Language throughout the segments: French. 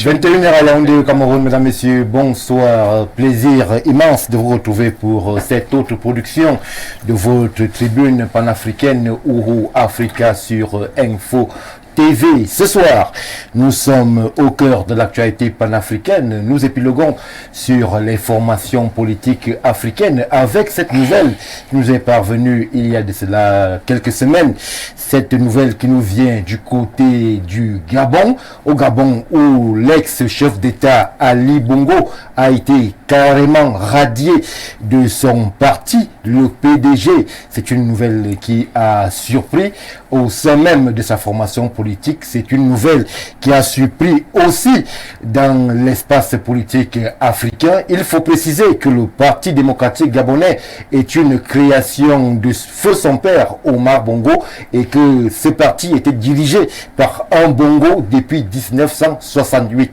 21h à Yaoundé au Cameroun, mesdames, messieurs, bonsoir. Plaisir immense de vous retrouver pour cette autre production de votre tribune panafricaine Ouro Africa sur Info TV. Ce soir, nous sommes au cœur de l'actualité panafricaine. Nous épiloguons sur les formations politiques africaines avec cette nouvelle qui nous est parvenue il y a de cela quelques semaines. Cette nouvelle qui nous vient du côté du Gabon, au Gabon où l'ex-chef d'État Ali Bongo a été carrément radié de son parti, le PDG. C'est une nouvelle qui a surpris au sein même de sa formation politique. C'est une nouvelle qui a surpris aussi dans l'espace politique africain. Il faut préciser que le Parti démocratique gabonais est une création de feu son père, Omar Bongo, et que ce parti était dirigé par un Bongo depuis 1968.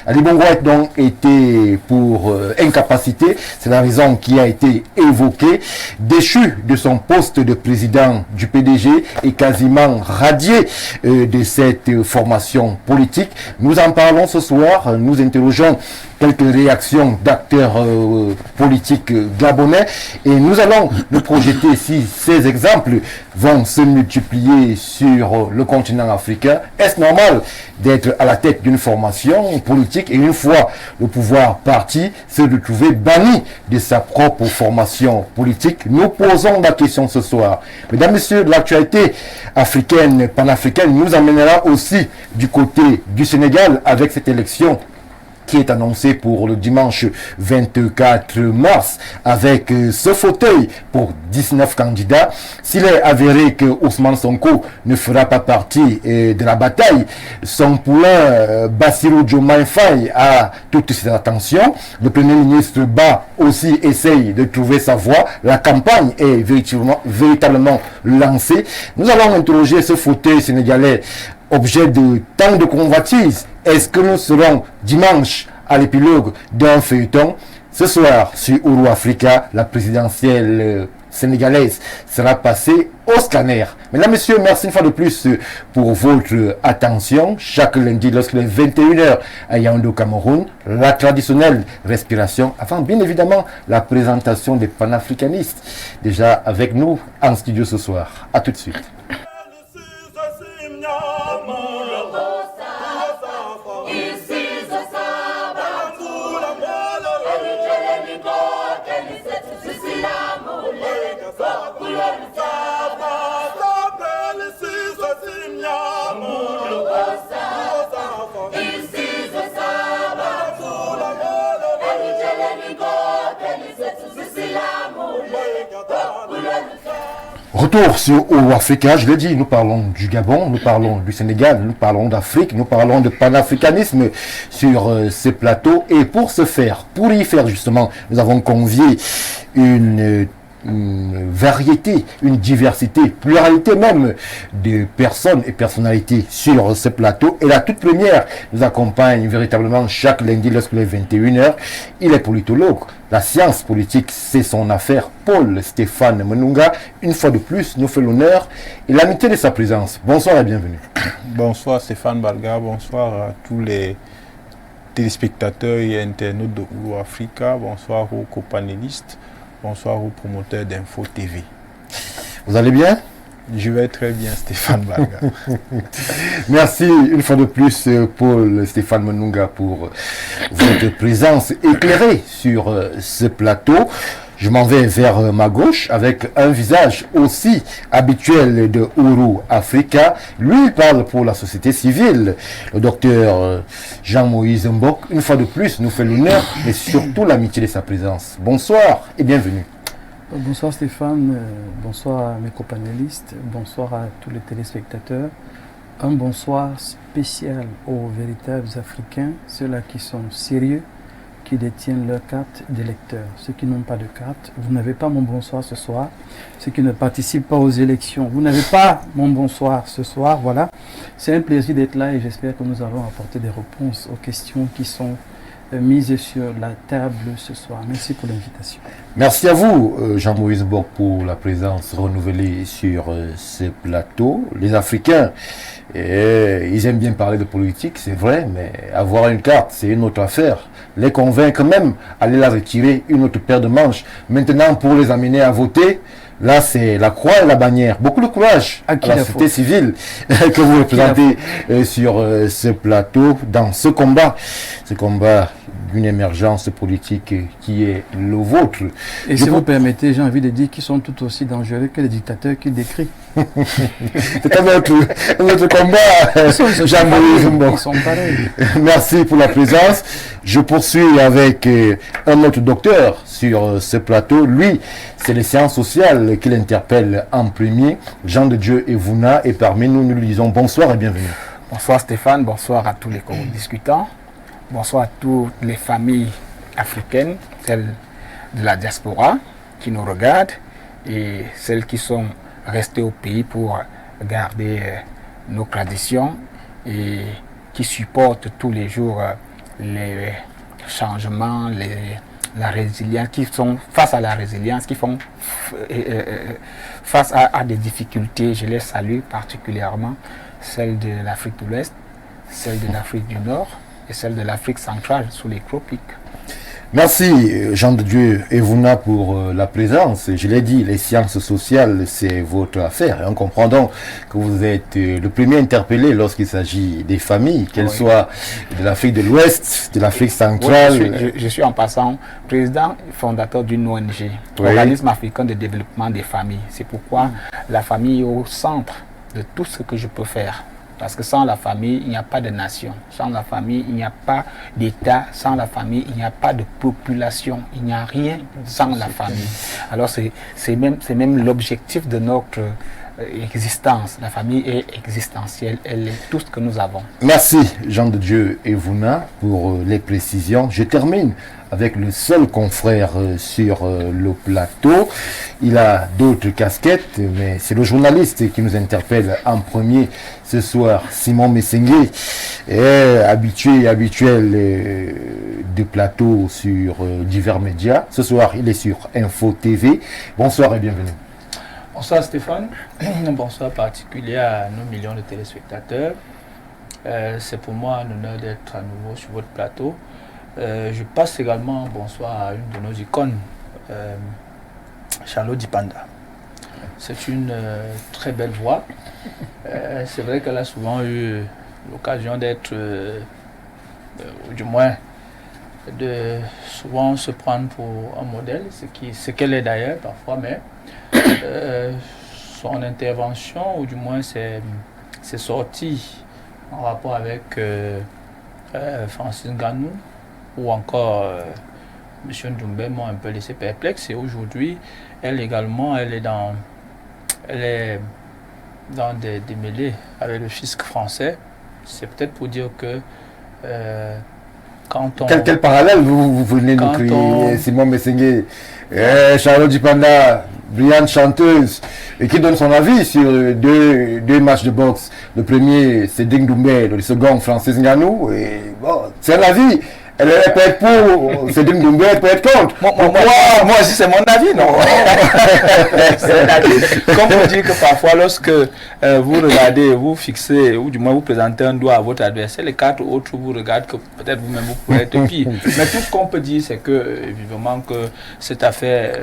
Ali Bongo a donc été pour incapacité, c'est la raison qui a été évoquée, déchu de son poste de président du PDG et quasiment radié de cette formation politique. Nous en parlons ce soir, nous interrogeons quelques réactions d'acteurs politiques gabonais et nous allons nous projeter si ces exemples vont se multiplier sur le continent africain. Est-ce normal d'être à la tête d'une formation politique et une fois le pouvoir parti, se retrouver banni de sa propre formation politique? Nous posons la question ce soir. Mesdames, Messieurs, l'actualité africaine, panafricaine nous amènera aussi du côté du Sénégal avec cette élection qui est annoncé pour le dimanche 24 mars avec ce fauteuil pour 19 candidats. S'il est avéré que Ousmane Sonko ne fera pas partie de la bataille, son poulain Bassirou Diomaye Faye a toute ses attentions. Le Premier ministre Ba aussi essaye de trouver sa voie. La campagne est véritablement lancée. Nous allons interroger ce fauteuil sénégalais, objet de tant de convoitises. Est-ce que nous serons dimanche à l'épilogue d'un feuilleton? Ce soir, sur Ouro Africa, la présidentielle sénégalaise sera passée au scanner. Mesdames, Messieurs, merci une fois de plus pour votre attention. Chaque lundi, lorsqu'il est 21h à Yaoundé au Cameroun, la traditionnelle respiration, avant bien évidemment la présentation des panafricanistes. Déjà avec nous en studio ce soir. À tout de suite. retour sur Africa, je l'ai dit, nous parlons du Gabon, nous parlons du Sénégal, nous parlons d'Afrique, nous parlons de panafricanisme sur ce plateau. Et pour y faire justement, nous avons convié une variété, une diversité, pluralité même de personnes et personnalités sur ce plateau. Et la toute première nous accompagne véritablement chaque lundi lorsqu'il est 21h. Il est politologue. La science politique, c'est son affaire. Paul Stéphane Menunga, une fois de plus, nous fait l'honneur et l'amitié de sa présence. Bonsoir et bienvenue. Bonsoir Stéphane Balga, bonsoir à tous les téléspectateurs et internautes de Ouro Africa, bonsoir aux copanélistes. Bonsoir aux promoteurs d'Info TV. Vous allez bien? Je vais très bien, Stéphane Balga. Merci une fois de plus, Paul Stéphane Menunga, pour votre présence éclairée sur ce plateau. Je m'en vais vers ma gauche avec un visage aussi habituel de Ouro Africa. Lui, il parle pour la société civile. Le docteur Jean-Moïse Mbok, une fois de plus, nous fait l'honneur, mais surtout l'amitié de sa présence. Bonsoir et bienvenue. Bonsoir Stéphane, bonsoir à mes copanélistes, bonsoir à tous les téléspectateurs. Un bonsoir spécial aux véritables Africains, ceux-là qui sont sérieux, qui détiennent leur carte d'électeur. Ceux qui n'ont pas de carte, vous n'avez pas mon bonsoir ce soir. Ceux qui ne participent pas aux élections, vous n'avez pas mon bonsoir ce soir. Voilà, c'est un plaisir d'être là et j'espère que nous allons apporter des réponses aux questions qui sont mises sur la table ce soir. Merci pour l'invitation. Merci à vous, Jean-Moïse Mbok, pour la présence renouvelée sur ce plateau. Les Africains, ils aiment bien parler de politique, c'est vrai, mais avoir une carte, c'est une autre affaire. Les convaincre même, aller la retirer, une autre paire de manches. Maintenant, pour les amener à voter, là, c'est la croix et la bannière. Beaucoup de courage à la société civile que vous représentez sur ce plateau, dans ce combat d'une émergence politique qui est le vôtre. Et si vous permettez, j'ai envie de dire qu'ils sont tout aussi dangereux que les dictateurs qu'il décrit. C'est un autre combat, Jean-Moïse Mbok. Ils sont pareils. Merci pour la présence. Je poursuis avec un autre docteur sur ce plateau. Lui, c'est les sciences sociales qui l'interpellent en premier. Jean de Dieu Evouna. Et parmi nous, nous lui disons bonsoir et bienvenue. Bonsoir Stéphane, bonsoir à tous les co-discutants. Bonsoir à toutes les familles africaines, celles de la diaspora qui nous regardent et celles qui sont restées au pays pour garder nos traditions et qui supportent tous les jours les changements, la résilience, qui sont face à la résilience, qui font face à des difficultés. Je les salue particulièrement, celles de l'Afrique de l'Ouest, celles de l'Afrique du Nord et celle de l'Afrique centrale sous les tropiques. Merci Jean de Dieu Evouna pour la présence. Je l'ai dit, les sciences sociales, c'est votre affaire. Et on comprend donc que vous êtes le premier interpellé lorsqu'il s'agit des familles, qu'elles soient de l'Afrique de l'Ouest, de l'Afrique centrale. Oui, je suis en passant président et fondateur d'une ONG, Organisme africain de développement des familles. C'est pourquoi la famille est au centre de tout ce que je peux faire. Parce que sans la famille, il n'y a pas de nation. Sans la famille, il n'y a pas d'État. Sans la famille, il n'y a pas de population. Il n'y a rien sans la famille. Alors c'est même l'objectif de notre existence. La famille est existentielle. Elle est tout ce que nous avons. Merci Jean de Dieu Evouna pour les précisions. Je termine avec le seul confrère sur le plateau. Il a d'autres casquettes, mais c'est le journaliste qui nous interpelle en premier ce soir. Simon Messengue est habituel de plateau sur divers médias. Ce soir, il est sur Info TV. Bonsoir et bienvenue. Bonsoir Stéphane, un bonsoir particulier à nos millions de téléspectateurs. C'est pour moi un honneur d'être à nouveau sur votre plateau. Je passe également un bonsoir à une de nos icônes, Charlotte Dipanda. C'est une très belle voix. C'est vrai qu'elle a souvent eu l'occasion d'être, ou du moins, de souvent se prendre pour un modèle, ce qu'elle est d'ailleurs parfois, mais son intervention, ou du moins ses sorties en rapport avec Francis Ngannou ou encore M. Ndoumbe m'ont un peu laissé perplexe. Et aujourd'hui, elle également, elle est dans elle est dans des démêlés avec le fisc français. C'est peut-être pour dire que quand on... Quel parallèle vous venez nous créer, Simon Messengue, Charlotte Dipanda, brillante chanteuse, et qui donne son avis sur deux matchs de boxe. Le premier, c'est Ding Doumbé, le second, Francis Ngannou, et bon, c'est un avis. Elle peut être pour, c'est Ding Doumbé, elle peut être contre. Moi aussi, c'est mon avis, non? C'est un avis. Comme vous dites que parfois, lorsque vous regardez, vous fixez, ou du moins vous présentez un doigt à votre adversaire, les quatre autres vous regardent que peut-être vous-même vous pourrez être pire. Mais tout ce qu'on peut dire, c'est que, évidemment, que cette affaire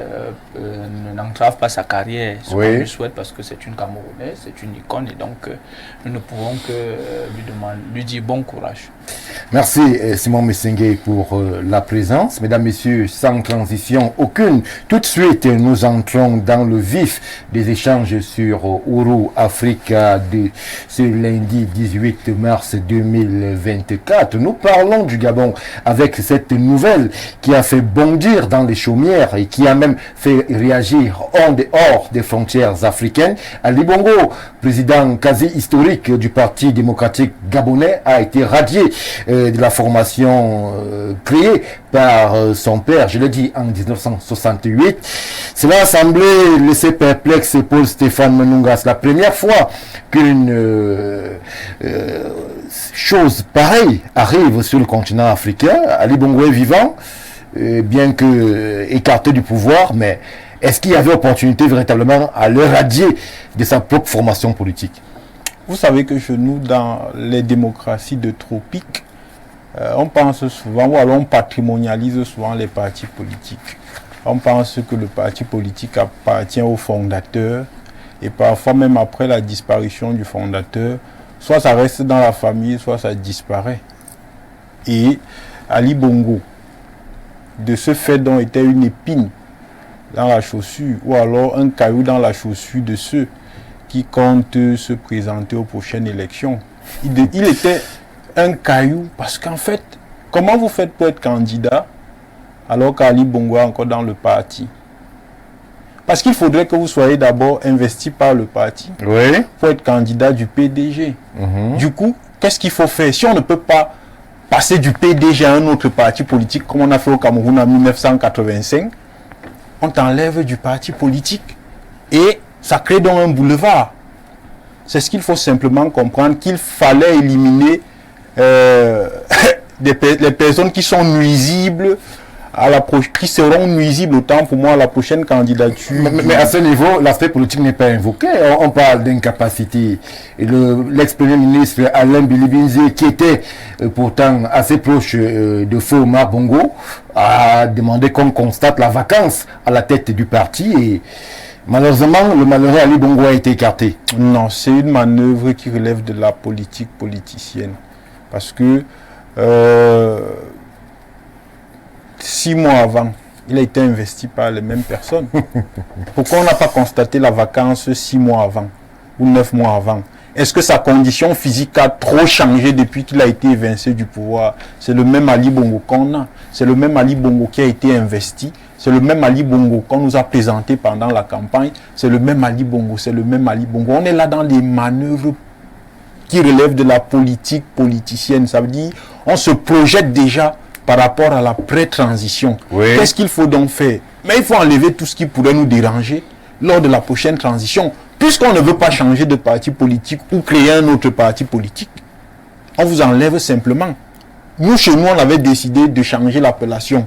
n'entrave pas sa carrière. Ce qu'on lui souhaite, parce que c'est une Camerounaise, c'est une icône, et donc nous ne pouvons que lui dire bon courage. Merci Simon Messengue pour la présence. Mesdames, Messieurs, sans transition aucune, tout de suite nous entrons dans le vif des échanges sur Ouro Africa de ce lundi 18 mars 2024. Nous parlons du Gabon avec cette nouvelle qui a fait bondir dans les chaumières et qui a même fait réagir en dehors des frontières africaines. Ali Bongo, président quasi historique du Parti démocratique gabonais, a été radié de la formation créée par son père, je l'ai dit, en 1968. Cela a semblé laisser perplexe Paul Stéphane Menunga. C'est la première fois qu'une chose pareille arrive sur le continent africain. Ali Bongo est vivant, bien que écarté du pouvoir, mais est-ce qu'il y avait opportunité véritablement à le radier de sa propre formation politique? Vous savez que chez nous, dans les démocraties de tropique, on pense souvent, ou alors on patrimonialise souvent les partis politiques. On pense que le parti politique appartient au fondateur, et parfois même après la disparition du fondateur, soit ça reste dans la famille, soit ça disparaît. Et Ali Bongo, de ce fait dont était une épine dans la chaussure, ou alors un caillou dans la chaussure de ceux qui comptent se présenter aux prochaines élections. Il était un caillou, parce qu'en fait, comment vous faites pour être candidat alors qu'Ali Bongo est encore dans le parti? Parce qu'il faudrait que vous soyez d'abord investi par le parti pour être candidat du PDG. Du coup, qu'est-ce qu'il faut faire? Si on ne peut pas passer du PDG à un autre parti politique, comme on a fait au Cameroun en 1985, on t'enlève du parti politique et ça crée donc un boulevard. C'est ce qu'il faut simplement comprendre, qu'il fallait éliminer les personnes qui sont nuisibles, qui seront nuisibles autant pour moi à la prochaine candidature. Mais à ce niveau, l'aspect politique n'est pas invoqué. On parle d'incapacité. L'ex-premier ministre Alain Bilibinze, qui était pourtant assez proche de feu Omar Bongo, a demandé qu'on constate la vacance à la tête du parti et malheureusement, le malheureux Ali Bongo a été écarté. Non, c'est une manœuvre qui relève de la politique politicienne. Parce que 6 mois avant, il a été investi par les mêmes personnes. Pourquoi on n'a pas constaté la vacance 6 mois avant ou 9 mois avant? Est-ce que sa condition physique a trop changé depuis qu'il a été évincé du pouvoir? C'est le même Ali Bongo qu'on a. C'est le même Ali Bongo qui a été investi. C'est le même Ali Bongo qu'on nous a présenté pendant la campagne. C'est le même Ali Bongo. C'est le même Ali Bongo. On est là dans des manœuvres qui relèvent de la politique politicienne. Ça veut dire on se projette déjà par rapport à la pré-transition. Qu'est-ce qu'il faut donc faire? Mais il faut enlever tout ce qui pourrait nous déranger lors de la prochaine transition. Puisqu'on ne veut pas changer de parti politique ou créer un autre parti politique, on vous enlève simplement. Nous, chez nous, on avait décidé de changer l'appellation.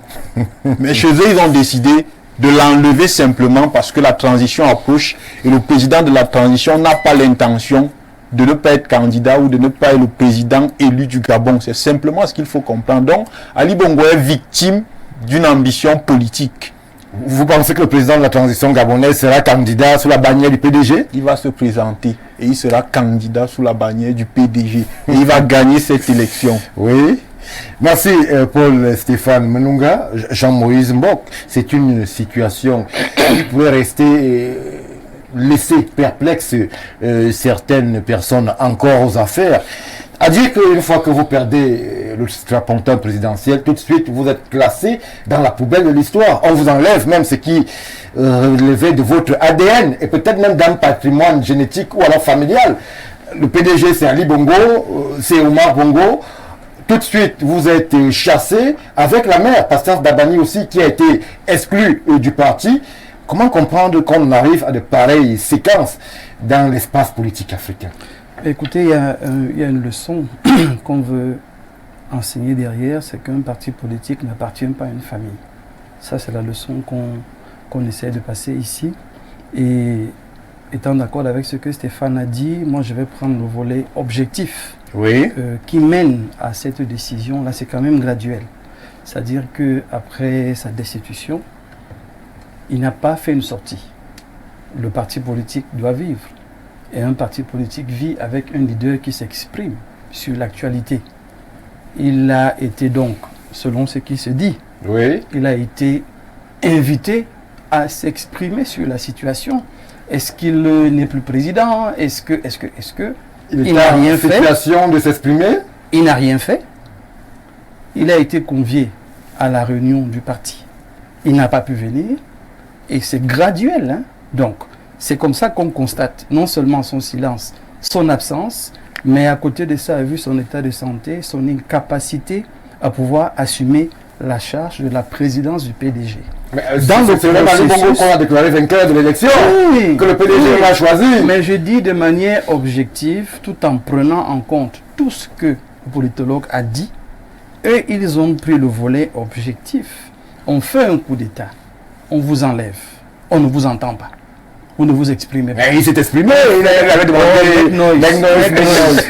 Mais chez eux, ils ont décidé de l'enlever simplement parce que la transition approche et le président de la transition n'a pas l'intention de ne pas être candidat ou de ne pas être le président élu du Gabon. C'est simplement ce qu'il faut comprendre. Donc, Ali Bongo est victime d'une ambition politique. Vous pensez que le président de la transition gabonaise sera candidat sous la bannière du PDG? Il va se présenter et il sera candidat sous la bannière du PDG. Et il va gagner cette élection. Oui. Merci Paul Stéphane Menunga. Jean-Moïse Mbok, c'est une situation qui pourrait rester laissé perplexe certaines personnes encore aux affaires. À dire qu'une fois que vous perdez le strapontin présidentiel, tout de suite vous êtes classé dans la poubelle de l'histoire. On vous enlève même ce qui relevait de votre ADN et peut-être même d'un patrimoine génétique ou alors familial. Le PDG c'est Ali Bongo, c'est Omar Bongo. Tout de suite vous êtes chassé avec la mère, Patience Dabani aussi, qui a été exclue du parti. Comment comprendre qu'on arrive à de pareilles séquences dans l'espace politique africain? Écoutez, il y a une leçon qu'on veut enseigner derrière, c'est qu'un parti politique n'appartient pas à une famille. Ça, c'est la leçon qu'on essaie de passer ici. Et étant d'accord avec ce que Stéphane a dit, moi, je vais prendre le volet objectif qui mène à cette décision. Là, c'est quand même graduel. C'est-à-dire qu'après sa destitution, il n'a pas fait une sortie. Le parti politique doit vivre. Et un parti politique vit avec un leader qui s'exprime sur l'actualité. Il a été donc, selon ce qui se dit, il a été invité à s'exprimer sur la situation. Est-ce qu'il n'est plus président? Est-ce que il n'a rien fait? Situation de s'exprimer? Il n'a rien fait. Il a été convié à la réunion du parti. Il n'a pas pu venir. Et c'est graduel, hein? Donc, c'est comme ça qu'on constate non seulement son silence, son absence, mais à côté de ça, vu son état de santé, son incapacité à pouvoir assumer la charge de la présidence du PDG. Mais dans le processus, qu'on a déclaré vainqueur de l'élection, que le PDG l'a choisi. Mais je dis de manière objective, tout en prenant en compte tout ce que le politologue a dit, eux, ils ont pris le volet objectif. On fait un coup d'État, on vous enlève, on ne vous entend pas. Vous ne vous exprimez pas. Mais il s'est exprimé, il avait demandé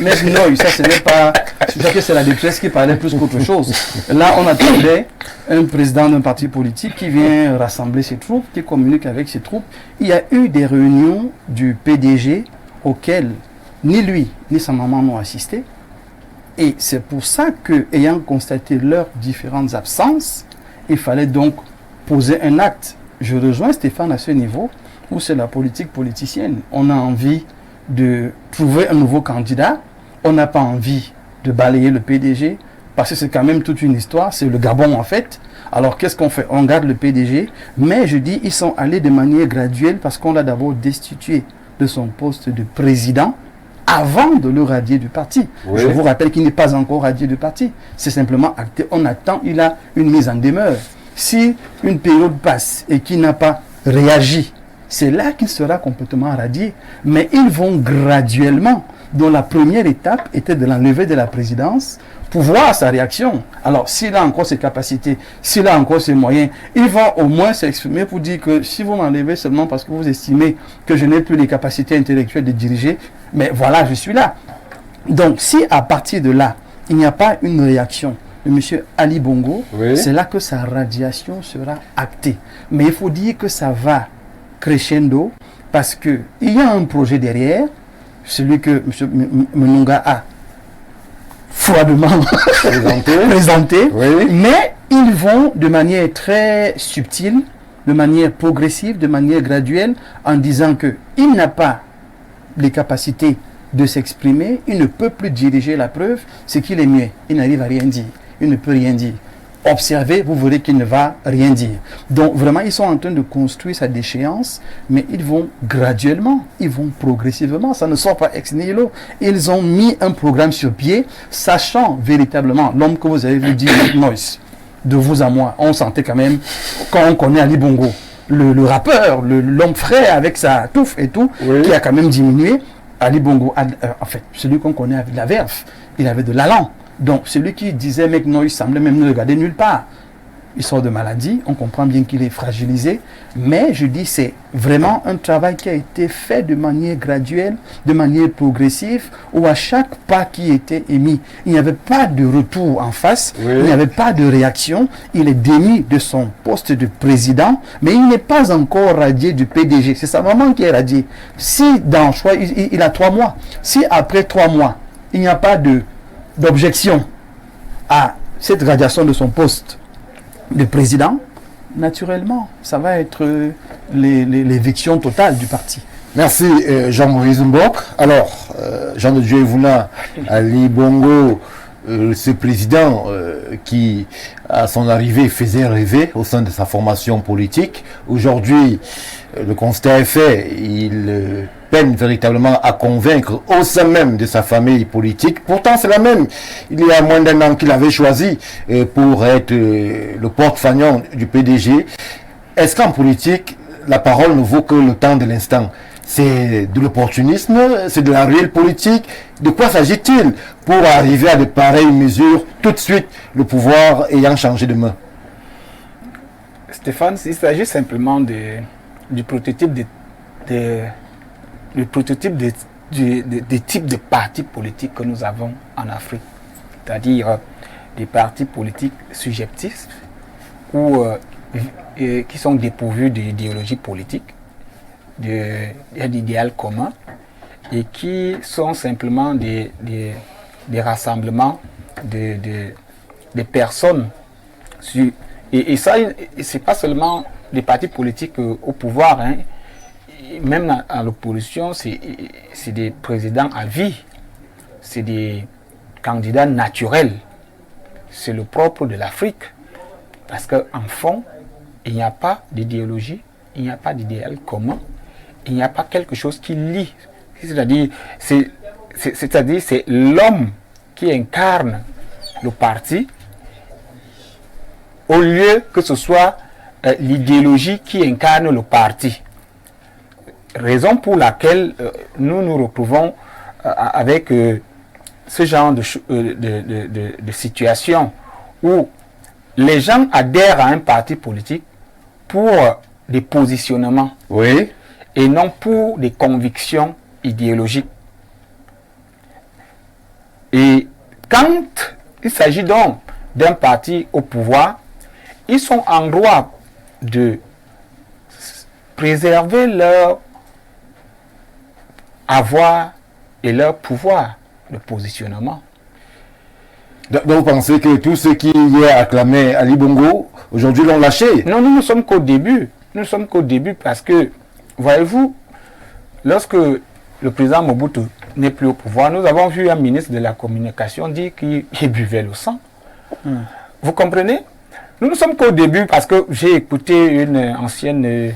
make noise, ça ce n'est pas... Je crois que c'est la détresse qui parlait plus qu'autre chose. Là, on attendait un président d'un parti politique qui vient rassembler ses troupes, qui communique avec ses troupes. Il y a eu des réunions du PDG auxquelles ni lui, ni sa maman n'ont assisté. Et c'est pour ça que, ayant constaté leurs différentes absences, il fallait donc poser un acte. Je rejoins Stéphane à ce niveau, où c'est la politique politicienne. On a envie de trouver un nouveau candidat, on n'a pas envie de balayer le PDG, parce que c'est quand même toute une histoire, c'est le Gabon en fait. Alors qu'est-ce qu'on fait? On garde le PDG, mais je dis, ils sont allés de manière graduelle, parce qu'on l'a d'abord destitué de son poste de président, avant de le radier du parti. Je vous rappelle qu'il n'est pas encore radié du parti, c'est simplement acté, on attend, il a une mise en demeure. Si une période passe et qu'il n'a pas réagi, c'est là qu'il sera complètement radié. Mais ils vont graduellement, dont la première étape était de l'enlever de la présidence pour voir sa réaction. Alors, s'il a encore ses capacités, s'il a encore ses moyens, il va au moins s'exprimer pour dire que si vous m'enlevez seulement parce que vous estimez que je n'ai plus les capacités intellectuelles de diriger, mais voilà, je suis là. Donc, si à partir de là, il n'y a pas une réaction de M. Ali Bongo, c'est là que sa radiation sera actée. Mais il faut dire que ça va crescendo, parce qu'il y a un projet derrière, celui que M. Menunga a froidement présenté, mais ils vont de manière très subtile, de manière progressive, de manière graduelle, en disant qu'il n'a pas les capacités de s'exprimer, il ne peut plus diriger la preuve, c'est qu'il est muet, il n'arrive à rien dire, il ne peut rien dire. Observez, vous verrez qu'il ne va rien dire. Donc vraiment, ils sont en train de construire sa déchéance, mais ils vont graduellement, ils vont progressivement, ça ne sort pas ex nihilo. Ils ont mis un programme sur pied, sachant véritablement, l'homme que vous avez vu dire, Noise, de vous à moi, on sentait quand même, quand on connaît Ali Bongo, le rappeur, l'homme frais avec sa touffe et tout, qui a quand même diminué. Ali Bongo, en fait, celui qu'on connaît avec la verve, il avait de l'allant. Donc, celui qui disait mec non, il semblait même ne regarder nulle part. Il sort de maladie, on comprend bien qu'il est fragilisé, mais je dis c'est vraiment un travail qui a été fait de manière graduelle, de manière progressive, où à chaque pas qui était émis, il n'y avait pas de retour en face, il n'y avait pas de réaction, il est démis de son poste de président, mais il n'est pas encore radié du PDG, c'est sa maman qui est radiée. Si dans le choix, il a 3 mois, si après 3 mois, il n'y a pas d'objection à cette radiation de son poste de président, naturellement, ça va être l'éviction totale du parti. Merci Jean-Maurice Mbok. Alors, Jean de Dieu Evuna, Ali Bongo, ce président qui, à son arrivée, faisait rêver au sein de sa formation politique. Aujourd'hui, le constat est fait, il peine véritablement à convaincre au sein même de sa famille politique. Pourtant, c'est la même. Il y a moins d'un an qu'il avait choisi pour être le porte-fagnon du PDG. Est-ce qu'en politique, la parole ne vaut que le temps de l'instant? C'est de l'opportunisme, c'est de la réelle politique. De quoi s'agit-il pour arriver à de pareilles mesures tout de suite, le pouvoir ayant changé de main? Stéphane, il s'agit simplement du prototype des types de partis politiques que nous avons en Afrique. C'est-à-dire des partis politiques subjectifs ou qui sont dépourvus d'idéologie politique, d'idéal commun, et qui sont simplement des rassemblements de personnes. Et ça, c'est pas seulement des partis politiques au pouvoir, hein. Même à l'opposition, c'est des présidents à vie, c'est des candidats naturels. C'est le propre de l'Afrique, parce qu'en fond, il n'y a pas d'idéologie, il n'y a pas d'idéal commun, il n'y a pas quelque chose qui lie. C'est-à-dire, c'est l'homme qui incarne le parti, au lieu que ce soit l'idéologie qui incarne le parti. Raison pour laquelle nous nous retrouvons avec ce genre de situation où les gens adhèrent à un parti politique pour des positionnements, oui, et non pour des convictions idéologiques. Et quand il s'agit donc d'un parti au pouvoir, ils sont en droit de préserver leur avoir et leur pouvoir de positionnement. Donc vous pensez que tous ceux qui hier acclamaient Ali Bongo, aujourd'hui l'ont lâché? Non, nous ne sommes qu'au début. Nous ne sommes qu'au début parce que, voyez-vous, lorsque le président Mobutu n'est plus au pouvoir, nous avons vu un ministre de la communication dire qu'il buvait le sang. Vous comprenez? Nous ne sommes qu'au début parce que j'ai écouté une ancienne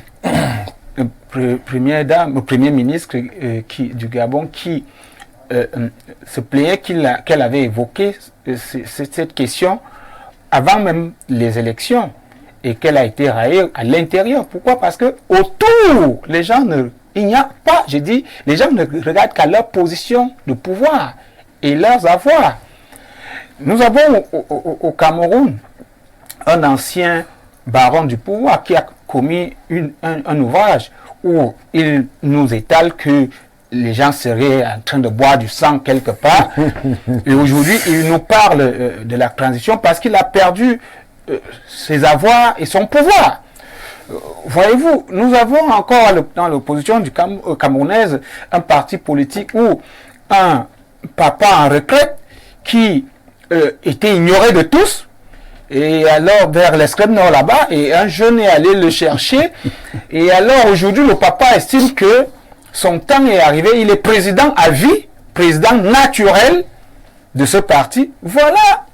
première dame, premier ministre du Gabon qui se plaignait qu'elle avait évoqué cette question avant même les élections et qu'elle a été raillée à l'intérieur. Pourquoi? Parce que autour, les gens il n'y a pas, je dis, les gens ne regardent qu'à leur position de pouvoir et leurs avoirs. Nous avons au Cameroun un ancien baron du pouvoir qui a commis un ouvrage où il nous étale que les gens seraient en train de boire du sang quelque part. Et aujourd'hui, il nous parle de la transition parce qu'il a perdu ses avoirs et son pouvoir. Voyez-vous, nous avons encore dans l'opposition camerounaise un parti politique où un papa en retraite qui était ignoré de tous, et alors vers l'extrême nord là-bas, et un jeune est allé le chercher, et alors aujourd'hui le papa estime que son temps est arrivé, il est président à vie, président naturel de ce parti. Voilà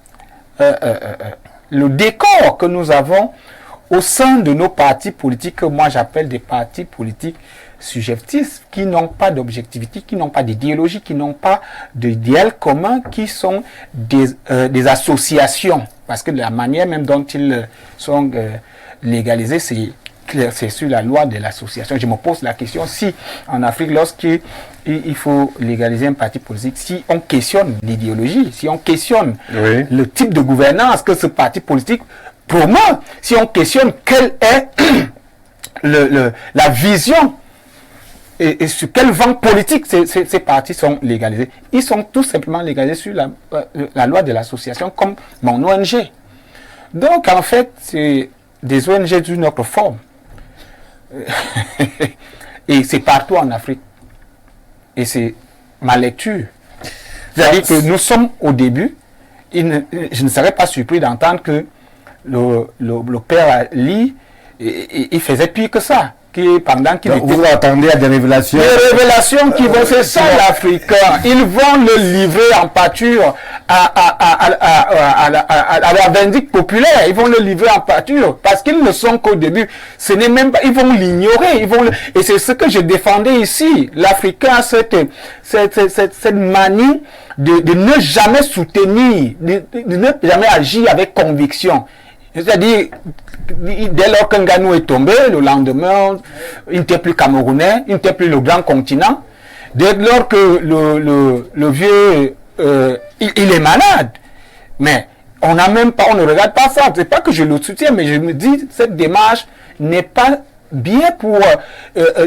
le décor que nous avons au sein de nos partis politiques, que moi j'appelle des partis politiques subjectifs, qui n'ont pas d'objectivité, qui n'ont pas d'idéologie, qui n'ont pas d'idéal commun, qui sont des associations. Parce que la manière même dont ils sont légalisés, c'est sur la loi de l'association. Je me pose la question, si en Afrique, lorsqu'il faut légaliser un parti politique, si on questionne l'idéologie, si on questionne le type de gouvernance que ce parti politique promeut, si on questionne quelle est la vision et sur quel vent politique ces partis sont légalisés. Ils sont tout simplement légalisés sur la loi de l'association comme mon ONG. Donc en fait, c'est des ONG d'une autre forme. Et c'est partout en Afrique. Et c'est ma lecture. C'est-à-dire que nous sommes au début. Je ne serais pas surpris d'entendre que le père Ali, il faisait pire que ça. pendant qu'il Donc, était... vous attendez à des révélations. Les révélations qui vont, c'est ça l'Africain. Ils vont le livrer en pâture à la vindicte populaire. Ils vont le livrer en pâture parce qu'ils ne sont qu'au début. Ce n'est même pas, ils vont l'ignorer. Et c'est ce que je défendais ici. L'Africain a cette manie de ne jamais soutenir, de ne jamais agir avec conviction. C'est-à-dire, dès lors qu'un Ganou est tombé, le lendemain, il n'était plus camerounais, il n'était plus le grand continent. Dès lors que le vieux, il est malade. Mais on n'a même pas, on ne regarde pas ça. C'est pas que je le soutiens, mais je me dis, cette démarche n'est pas bien pour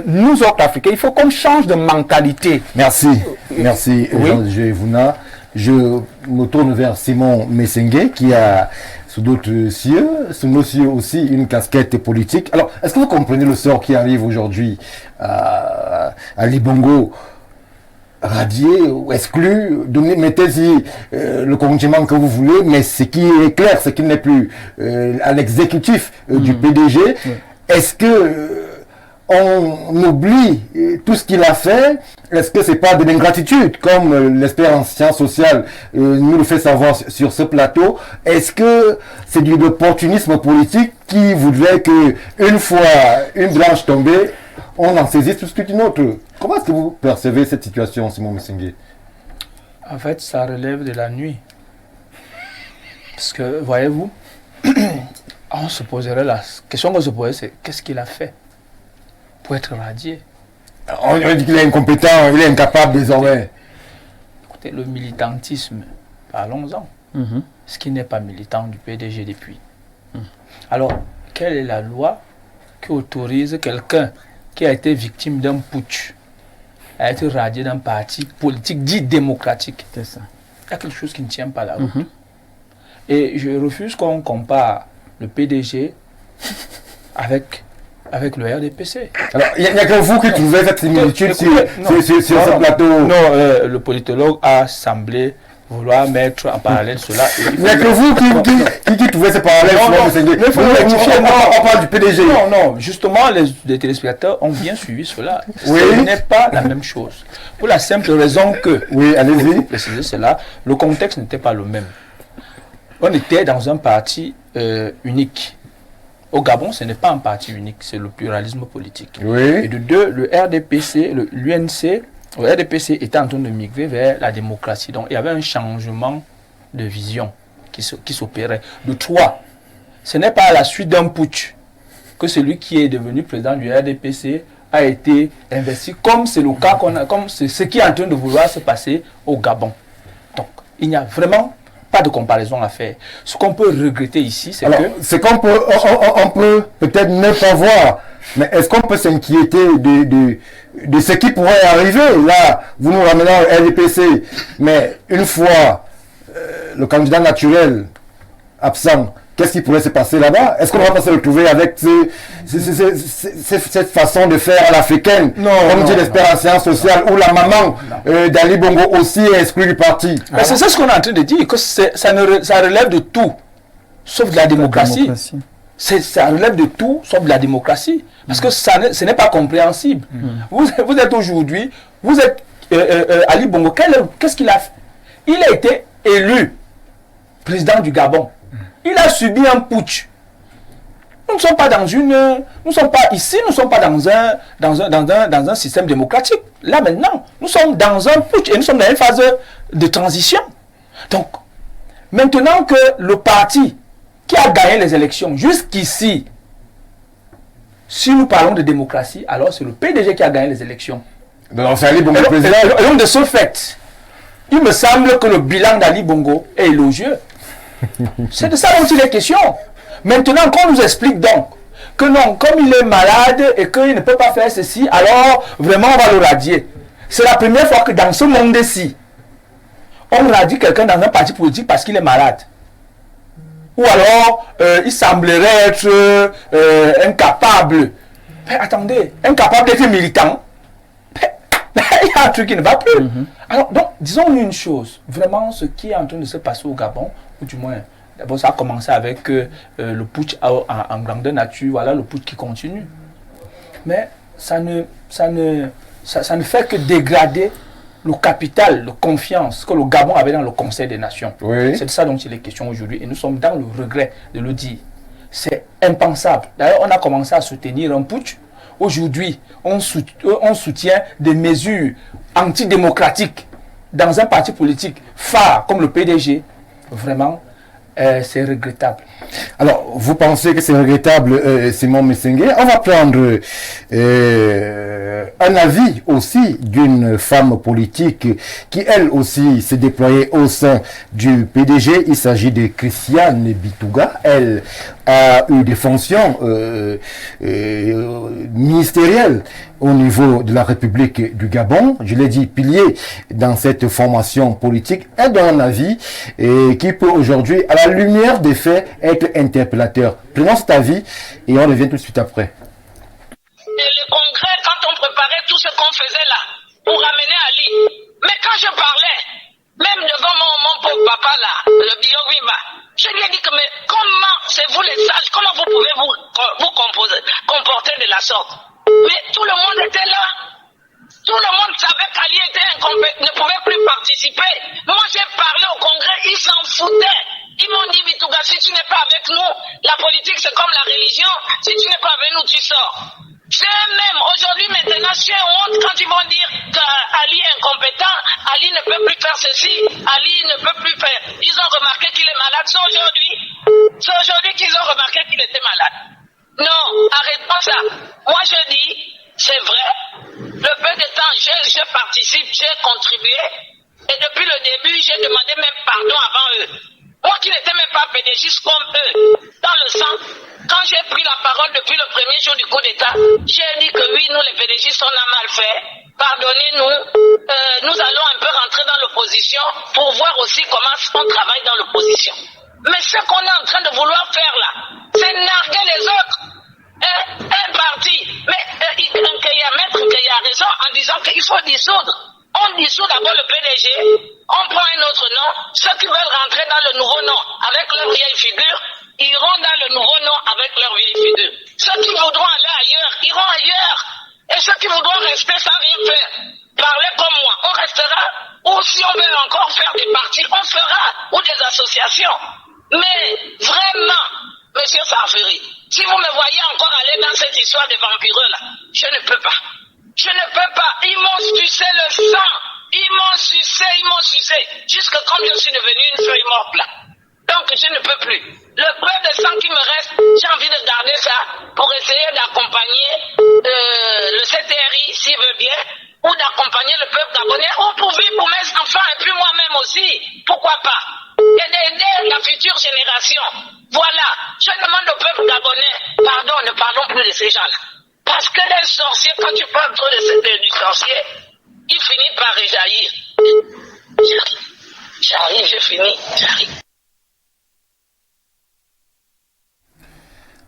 nous autres Africains. Il faut qu'on change de mentalité. Merci, merci, Oui. Jean Vouna. Je me tourne vers Simon Messengue qui a sous d'autres cieux, sous nos cieux aussi, une casquette politique. Alors, est-ce que vous comprenez le sort qui arrive aujourd'hui à Ali Bongo, radié ou exclu, mettez-y le condiment que vous voulez, mais ce qui est clair, c'est qu'il n'est plus à l'exécutif du PDG. Est-ce que on oublie tout ce qu'il a fait? Est-ce que c'est pas de l'ingratitude, comme l'Espérance Sciences Sociales nous le fait savoir sur ce plateau? Est-ce que c'est de l'opportunisme politique qui voudrait que, une fois une branche tombée, on en saisisse plus qu'une autre? Comment est-ce que vous percevez cette situation, Simon Messengue? En fait, ça relève de la nuit. Parce que, voyez-vous, on se poserait la question qu'on se posait, c'est qu'est-ce qu'il a fait pour être radié? On dit qu'il est incompétent, il est incapable désormais. Écoutez, le militantisme, parlons-en. Ce qui n'est pas militant du PDG depuis. Alors, quelle est la loi qui autorise quelqu'un qui a été victime d'un putsch à être radié d'un parti politique dit démocratique? C'est ça. Il y a quelque chose qui ne tient pas la route. Et je refuse qu'on compare le PDG avec le RDPC. Alors, il n'y a que vous qui trouvez cette similitude sur ce plateau. Non, le politologue a semblé vouloir mettre en parallèle cela. Il n'y a que vous qui trouvez ce parallèle. On parle du PDG. Non, justement, les téléspectateurs ont bien suivi cela. Oui. Ce n'est pas la même chose. Pour la simple raison que, oui, allez-y. pour préciser cela, le contexte n'était pas le même. On était dans un parti unique. Au Gabon, ce n'est pas un parti unique, c'est le pluralisme politique. Oui. Et de deux, le RDPC, l'UNC, le RDPC était en train de migrer vers la démocratie. Donc, il y avait un changement de vision qui s'opérait. De trois, ce n'est pas à la suite d'un putsch que celui qui est devenu président du RDPC a été investi, comme c'est le cas comme c'est ce qui est en train de vouloir se passer au Gabon. Donc, il n'y a vraiment pas de comparaison à faire. Ce qu'on peut regretter ici, c'est que... Ce qu'on peut, on peut peut-être ne pas voir, mais est-ce qu'on peut s'inquiéter de ce qui pourrait arriver? Là, vous nous ramenez au RDPC, mais une fois le candidat naturel absent, qu'est-ce qui pourrait se passer là-bas? Est-ce qu'on va pas se retrouver avec cette façon de faire à l'africaine, comme dit l'Espérance Sciences Sociales, où la maman d'Ali Bongo aussi est exclue du parti? C'est ça ce qu'on est en train de dire, que ça relève de tout, sauf de la démocratie. Ça relève de tout, sauf de la démocratie. Parce que ce n'est pas compréhensible. Vous êtes aujourd'hui, vous êtes Ali Bongo, qu'est-ce qu'il a fait? Il a été élu président du Gabon. Il a subi un putsch. Nous ne sommes pas nous ne sommes pas ici, nous ne sommes pas dans un système démocratique. Là maintenant, nous sommes dans un putsch et nous sommes dans une phase de transition. Donc, maintenant que le parti qui a gagné les élections jusqu'ici, si nous parlons de démocratie, alors c'est le PDG qui a gagné les élections. Donc c'est Ali Bongo président. Et donc de ce fait, il me semble que le bilan d'Ali Bongo est élogieux. C'est de ça dont il est question. Maintenant, qu'on nous explique donc que non, comme il est malade et qu'il ne peut pas faire ceci, alors vraiment on va le radier. C'est la première fois que dans ce monde-ci, on radie quelqu'un dans un parti politique parce qu'il est malade. Ou alors, il semblerait être incapable. Mais attendez, incapable d'être militant. Il y a un truc qui ne va plus. Alors, donc, disons une chose. Vraiment, ce qui est en train de se passer au Gabon, ou du moins, d'abord, ça a commencé avec le putsch en grandeur nature. Voilà le putsch qui continue. mais ça ne fait que dégrader le capital de confiance que le Gabon avait dans le Conseil des Nations. Oui. C'est de ça dont il est question aujourd'hui. Et nous sommes dans le regret de le dire. C'est impensable. D'ailleurs, on a commencé à soutenir un putsch. Aujourd'hui, on soutient des mesures antidémocratiques dans un parti politique phare comme le PDG. Vraiment, c'est regrettable. Alors, vous pensez que c'est regrettable, Simon Messengue? On va prendre un avis aussi d'une femme politique qui, elle aussi, s'est déployée au sein du PDG. Il s'agit de Christiane Bitouga. Elle a eu des fonctions ministérielles au niveau de la République du Gabon. Je l'ai dit, pilier dans cette formation politique. Elle donne un avis qui peut aujourd'hui, à la lumière des faits, être interpellateur. Prenons cet avis et on revient tout de suite après. Et le congrès, quand on préparait tout ce qu'on faisait là, pour ramener Ali, mais quand je parlais, même devant mon pauvre papa là, le Biogwima, je lui ai dit que mais comment, c'est vous les sages, comment vous pouvez vous comporter de la sorte? Mais tout le monde était là. Tout le monde savait qu'Ali était incompétent, ne pouvait plus participer. Moi j'ai parlé au congrès, ils s'en foutaient. Ils m'ont dit, Bitouga, si tu n'es pas avec nous, la politique c'est comme la religion, si tu n'es pas avec nous, tu sors. J'ai même, aujourd'hui maintenant, j'ai honte quand ils vont dire qu'Ali est incompétent, Ali ne peut plus faire ceci, Ali ne peut plus faire. Ils ont remarqué qu'il est malade, c'est aujourd'hui qu'ils ont remarqué qu'il était malade. Non, arrête-moi ça. Moi je dis, c'est vrai, le peu de temps, je participe, j'ai contribué, et depuis le début, j'ai demandé même pardon avant eux. Moi qui n'étais même pas pédagogiste comme eux, dans le sang, quand j'ai pris la parole depuis le premier jour du coup d'État, j'ai dit que oui, nous les pédagogistes, on a mal fait, pardonnez-nous, nous allons un peu rentrer dans l'opposition pour voir aussi comment on travaille dans l'opposition. Mais ce qu'on est en train de vouloir faire là, c'est narguer les autres. Un parti, mais Maître Nkeya a raison en disant qu'il faut dissoudre. On dissout d'abord le PDG, on prend un autre nom. Ceux qui veulent rentrer dans le nouveau nom avec leur vieille figure, iront dans le nouveau nom avec leur vieille figure. Ceux qui voudront aller ailleurs, iront ailleurs. Et ceux qui voudront rester sans rien faire, parler comme moi, on restera. Ou si on veut encore faire des partis, on fera. Ou des associations. Mais vraiment, Monsieur Safiri, si vous me voyez encore aller dans cette histoire de vampireux là, je ne peux pas. Je ne peux pas. Ils m'ont sucé le sang. Ils m'ont sucé. Jusque quand je suis devenu une feuille morte là. Donc je ne peux plus. Le peu de sang qui me reste, j'ai envie de garder ça pour essayer d'accompagner le CTRI s'il veut bien, ou d'accompagner le peuple gabonais, ou pour vivre pour mes enfants et puis moi-même aussi. Pourquoi pas? Et d'aider la future génération. Voilà. Je demande au peuple gabonais, pardon, ne parlons plus de ces gens-là. Parce que les sorciers, quand tu parles trop du sorcier, il finit par réjaillir. J'arrive.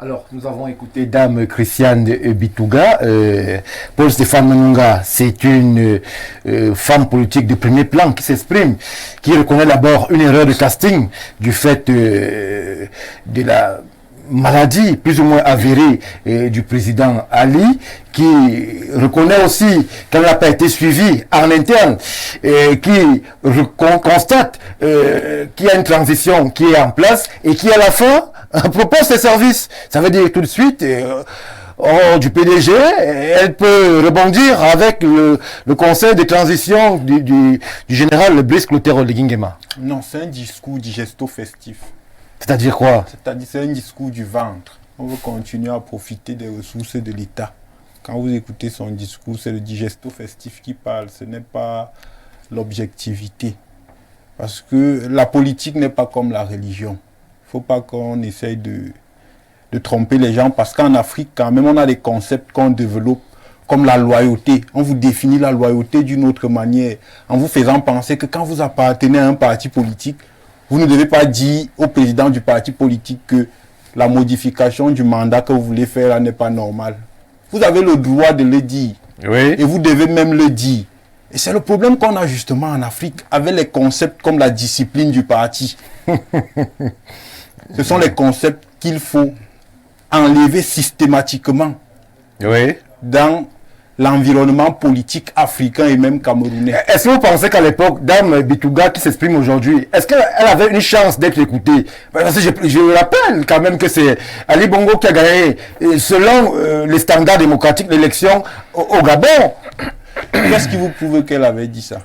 Alors, nous avons écouté Dame Christiane Bitouga. Paul Stéphane Manunga, c'est une femme politique de premier plan qui s'exprime, qui reconnaît d'abord une erreur de casting du fait de la maladie plus ou moins avérée du président Ali, qui reconnaît aussi qu'elle n'a pas été suivie en interne, qui constate qu'il y a une transition qui est en place et qui à la fin propose ses services. Ça veut dire tout de suite du PDG, elle peut rebondir avec le conseil de transition du général Brice Clotaire Oligingema. Non, c'est un discours digesto-festif. C'est-à-dire quoi? C'est-à-dire c'est un discours du ventre. On veut continuer à profiter des ressources de l'État. Quand vous écoutez son discours, c'est le digesto-festif qui parle, ce n'est pas l'objectivité. Parce que la politique n'est pas comme la religion. Il ne faut pas qu'on essaye de tromper les gens, parce qu'en Afrique, quand même, on a des concepts qu'on développe, comme la loyauté. On vous définit la loyauté d'une autre manière, en vous faisant penser que quand vous appartenez à un parti politique, vous ne devez pas dire au président du parti politique que la modification du mandat que vous voulez faire là n'est pas normale. Vous avez le droit de le dire. Oui. Et vous devez même le dire. Et c'est le problème qu'on a justement en Afrique avec les concepts comme la discipline du parti. Ce sont les concepts qu'il faut enlever systématiquement. Oui. dans l'environnement politique africain et même camerounais. Est-ce que vous pensez qu'à l'époque, Dame Bitouga qui s'exprime aujourd'hui, est-ce qu'elle avait une chance d'être écoutée? Parce que je rappelle quand même que c'est Ali Bongo qui a gagné, selon les standards démocratiques, l'élection au Gabon. Qu'est-ce qui vous prouve qu'elle avait dit ça?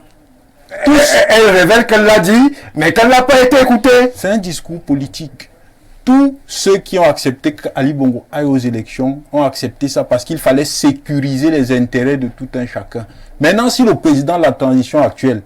Elle révèle qu'elle l'a dit, mais qu'elle n'a pas été écoutée. C'est un discours politique. Tous ceux qui ont accepté qu'Ali Bongo aille aux élections ont accepté ça parce qu'il fallait sécuriser les intérêts de tout un chacun. Maintenant, si le président de la transition actuelle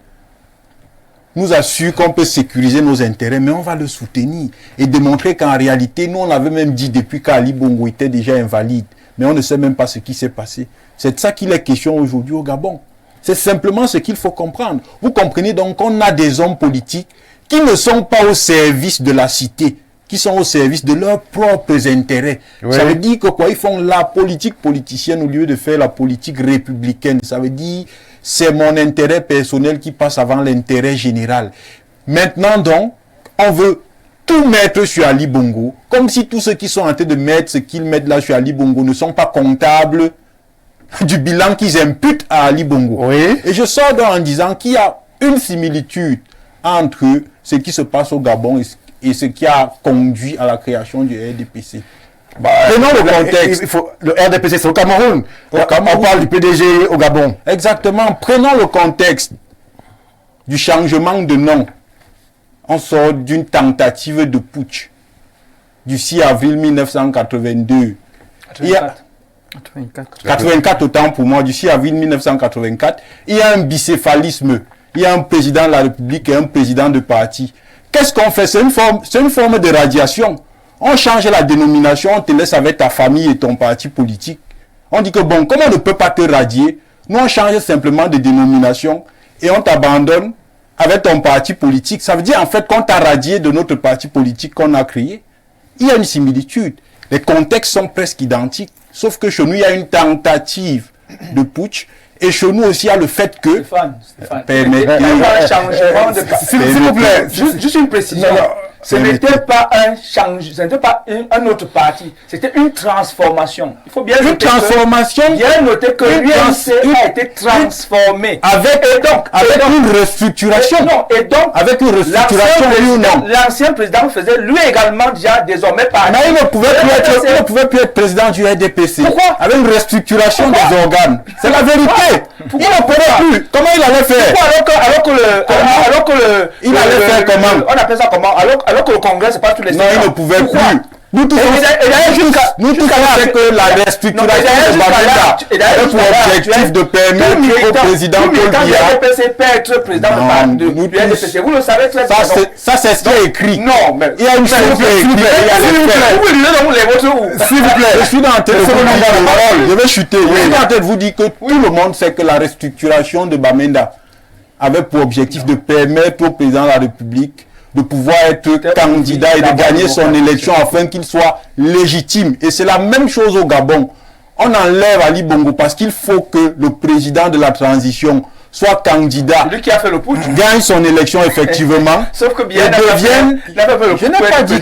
nous assure qu'on peut sécuriser nos intérêts, mais on va le soutenir et démontrer qu'en réalité, nous on avait même dit depuis qu'Ali Bongo était déjà invalide, mais on ne sait même pas ce qui s'est passé. C'est de ça qu'il est question aujourd'hui au Gabon. C'est simplement ce qu'il faut comprendre. Vous comprenez donc qu'on a des hommes politiques qui ne sont pas au service de la cité, qui sont au service de leurs propres intérêts. Oui. Ça veut dire que quoi, ils font la politique politicienne au lieu de faire la politique républicaine. Ça veut dire c'est mon intérêt personnel qui passe avant l'intérêt général. Maintenant donc, on veut tout mettre sur Ali Bongo, comme si tous ceux qui sont en train de mettre ce qu'ils mettent là sur Ali Bongo ne sont pas comptables du bilan qu'ils imputent à Ali Bongo. Oui. Et je sors donc en disant qu'il y a une similitude entre ce qui se passe au Gabon et ce qui a conduit à la création du RDPC. Prenons le contexte. Le RDPC, c'est au Cameroun. On parle du PDG au Gabon. Exactement. Prenons le contexte du changement de nom. On sort d'une tentative de putsch du 6 avril 1982. 84 autant pour moi, du 6 avril 1984. Il y a un bicéphalisme. Il y a un président de la République et un président de parti. Qu'est-ce qu'on fait? C'est une forme de radiation. On change la dénomination, on te laisse avec ta famille et ton parti politique. On dit que bon, comme on ne peut pas te radier, nous on change simplement de dénomination et on t'abandonne avec ton parti politique. Ça veut dire en fait qu'on t'a radié de notre parti politique qu'on a créé. Il y a une similitude. Les contextes sont presque identiques, sauf que chez nous il y a une tentative de putsch. Et chez nous aussi, il y a le fait que... S'il vous plaît, juste une précision. Ce n'était pas un autre parti, c'était une transformation. Il faut bien une transformation. Bien noter que l'UNC a été transformé. Avec une restructuration. Avec une restructuration, oui ou non? L'ancien président faisait lui également déjà désormais partie. Mais il ne pouvait plus être président du RDPC. Pourquoi? Avec une restructuration des organes. C'est la vérité. Il ne pourrait plus. Comment il allait faire? Alors que le... Il allait faire comment? On appelle ça comment? Alors que le Congrès, c'est pas tous les... Non, il ne pouvait plus. Nous tous on sait que la restructuration de Bamenda avait pour objectif de permettre au président Paul Biya... peut être président du RDPC. Vous le savez très bien. Ça, c'est ce qui est écrit. Non, mais... Il y a une chose qui est écrite. S'il vous plaît, je suis dans la tête de vous dire... Je vais chuter. Je suis dans la tête de vous dire que tout le monde sait que la restructuration de Bamenda avait pour objectif de permettre au président de la République de pouvoir être candidat et de gagner son élection afin qu'il soit légitime. Et c'est la même chose au Gabon. On enlève Ali Bongo parce qu'il faut que le président de la transition soit candidat, lui qui a fait le putsch, gagne son élection effectivement, sauf que bien devienne... Je n'ai pas dit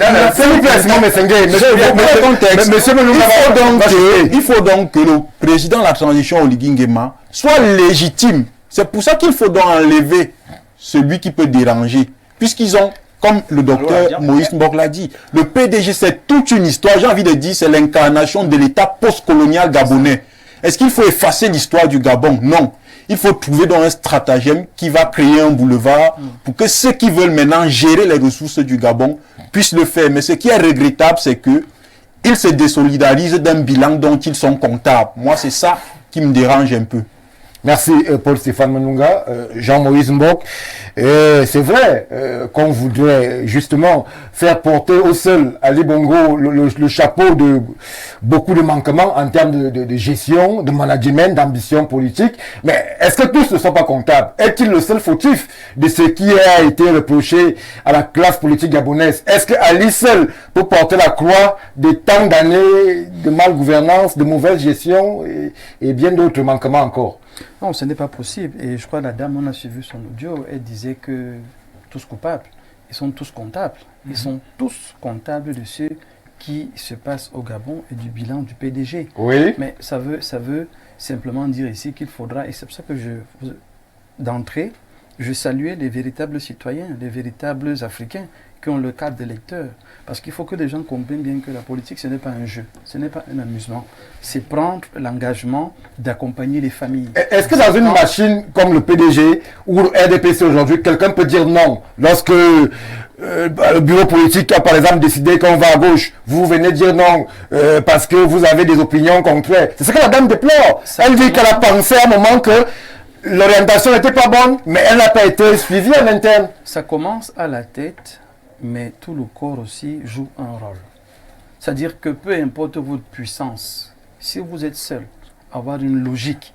il faut donc que le président de la transition Oligui Nguema soit légitime. C'est pour ça qu'il faut donc enlever celui qui peut déranger. Puisqu'ils ont, comme le docteur Moïse Mbok l'a dit, le PDG c'est toute une histoire, j'ai envie de dire, c'est l'incarnation de l'État post-colonial gabonais. Est-ce qu'il faut effacer l'histoire du Gabon? Non. Il faut trouver donc un stratagème qui va créer un boulevard pour que ceux qui veulent maintenant gérer les ressources du Gabon puissent le faire. Mais ce qui est regrettable, c'est que ils se désolidarisent d'un bilan dont ils sont comptables. Moi, c'est ça qui me dérange un peu. Merci Paul-Stéphane Manunga, Jean-Moïse Mbok. C'est vrai qu'on voudrait justement faire porter au seul Ali Bongo le chapeau de beaucoup de manquements en termes de gestion, de management, d'ambition politique. Mais est-ce que tous ne sont pas comptables? Est-il le seul fautif de ce qui a été reproché à la classe politique gabonaise? Est-ce que Ali seul peut porter la croix des tant d'années de malgouvernance, de mauvaise gestion et bien d'autres manquements encore? Non, ce n'est pas possible. Et je crois que la dame, on a suivi son audio, elle disait que tous coupables, ils sont tous comptables. Ils sont tous comptables de ce qui se passe au Gabon et du bilan du PDG. Oui. Mais ça veut simplement dire ici qu'il faudra, et c'est pour ça que d'entrée, je saluais les véritables citoyens, les véritables Africains qui ont le cadre de lecteur. Parce qu'il faut que les gens comprennent bien que la politique, ce n'est pas un jeu, ce n'est pas un amusement. C'est prendre l'engagement d'accompagner les familles. Est-ce que dans une machine comme le PDG ou le RDPC aujourd'hui, quelqu'un peut dire non lorsque le bureau politique a par exemple décidé qu'on va à gauche, vous venez dire non parce que vous avez des opinions contraires. C'est ce que la dame déplore. Elle dit qu'elle a pensé à un moment que l'orientation n'était pas bonne, mais elle n'a pas été suivie en interne. Ça commence à la tête, mais tout le corps aussi joue un rôle. C'est-à-dire que peu importe votre puissance, si vous êtes seul, avoir une logique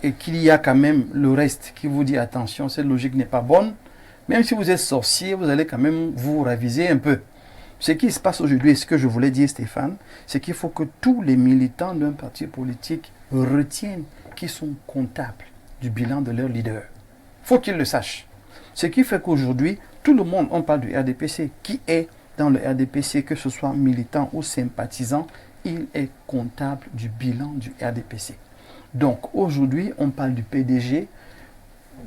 et qu'il y a quand même le reste qui vous dit attention, cette logique n'est pas bonne, même si vous êtes sorcier, vous allez quand même vous raviser un peu. Ce qui se passe aujourd'hui, et ce que je voulais dire Stéphane, c'est qu'il faut que tous les militants d'un parti politique retiennent qu'ils sont comptables du bilan de leur leader. Il faut qu'ils le sachent. Ce qui fait qu'aujourd'hui, tout le monde, on parle du RDPC. Qui est dans le RDPC, que ce soit militant ou sympathisant, il est comptable du bilan du RDPC. Donc aujourd'hui, on parle du PDG.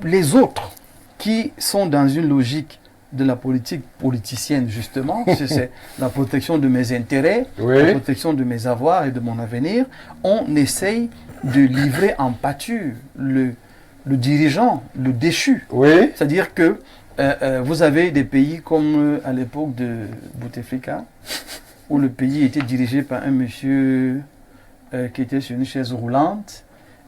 Les autres qui sont dans une logique de la politique politicienne, justement, c'est la protection de mes intérêts, la protection de mes avoirs et de mon avenir, on essaye de livrer en pâture le dirigeant, le déchu. Oui. C'est-à-dire que vous avez des pays comme à l'époque de Bouteflika, où le pays était dirigé par un monsieur qui était sur une chaise roulante,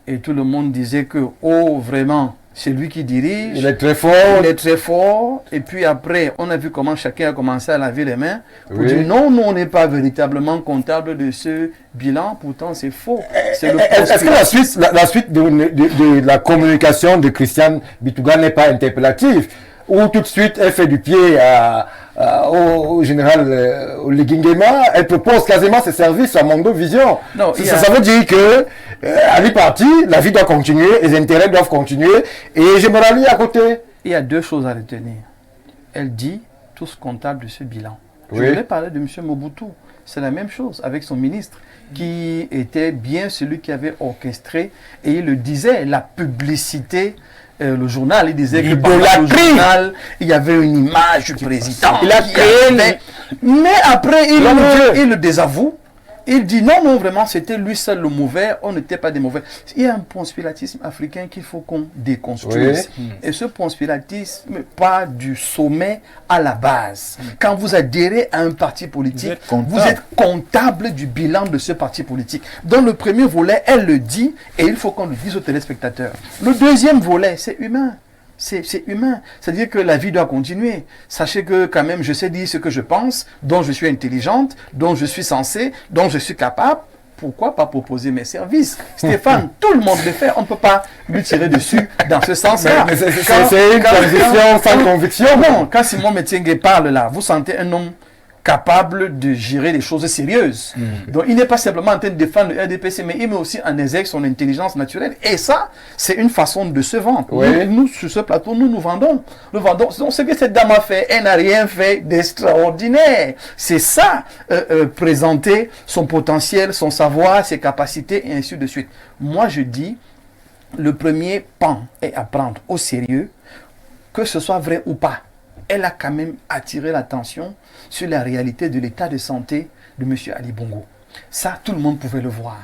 et tout le monde disait que, oh, vraiment, c'est lui qui dirige. Il est très fort. Il est très fort. Et puis après, on a vu comment chacun a commencé à laver les mains pour dire non, nous, on n'est pas véritablement comptable de ce bilan. Pourtant, c'est faux. Est-ce que la suite de la communication de Christiane Bitouga n'est pas interpellative? Ou tout de suite, elle fait du pied au général Oligingema, elle propose quasiment ses services à Mondo Vision. Non, ça veut dire que à l'e-parti, la vie doit continuer, les intérêts doivent continuer, et je me rallie à côté. Il y a deux choses à retenir. Elle dit tous comptables de ce bilan. Je voulais parler de M. Mobutu. C'est la même chose avec son ministre, qui était bien celui qui avait orchestré, et il le disait, la publicité. Le journal, il disait que dans le journal, il y avait une image du président. Il a créé. Mais après, il le désavoue. Il dit non, non, vraiment, c'était lui seul le mauvais, on n'était pas des mauvais. Il y a un conspiratisme africain qu'il faut qu'on déconstruise. Et ce conspiratisme part du sommet à la base. Quand vous adhérez à un parti politique, vous êtes comptable du bilan de ce parti politique. Dans le premier volet, elle le dit, et il faut qu'on le dise aux téléspectateurs. Le deuxième volet, c'est humain. C'est humain. C'est-à-dire que la vie doit continuer. Sachez que quand même, je sais dire ce que je pense, dont je suis intelligente, dont je suis censée, dont je suis capable. Pourquoi pas proposer mes services? Stéphane, tout le monde le fait. On ne peut pas lui tirer dessus dans ce sens-là. C'est une conviction sans conviction. Non, quand Simon Metingue parle là, vous sentez un homme capable de gérer des choses sérieuses. Donc il n'est pas simplement en train de défendre le RDPC, mais il met aussi en exergue son intelligence naturelle. Et ça, c'est une façon de se vendre. Nous, sur ce plateau, nous vendons. Nous vendons. Donc, ce que cette dame a fait, elle n'a rien fait d'extraordinaire. C'est ça, présenter son potentiel, son savoir, ses capacités, et ainsi de suite. Moi, je dis, le premier pan est à prendre au sérieux, que ce soit vrai ou pas. Elle a quand même attiré l'attention sur la réalité de l'état de santé de M. Ali Bongo. Ça, tout le monde pouvait le voir.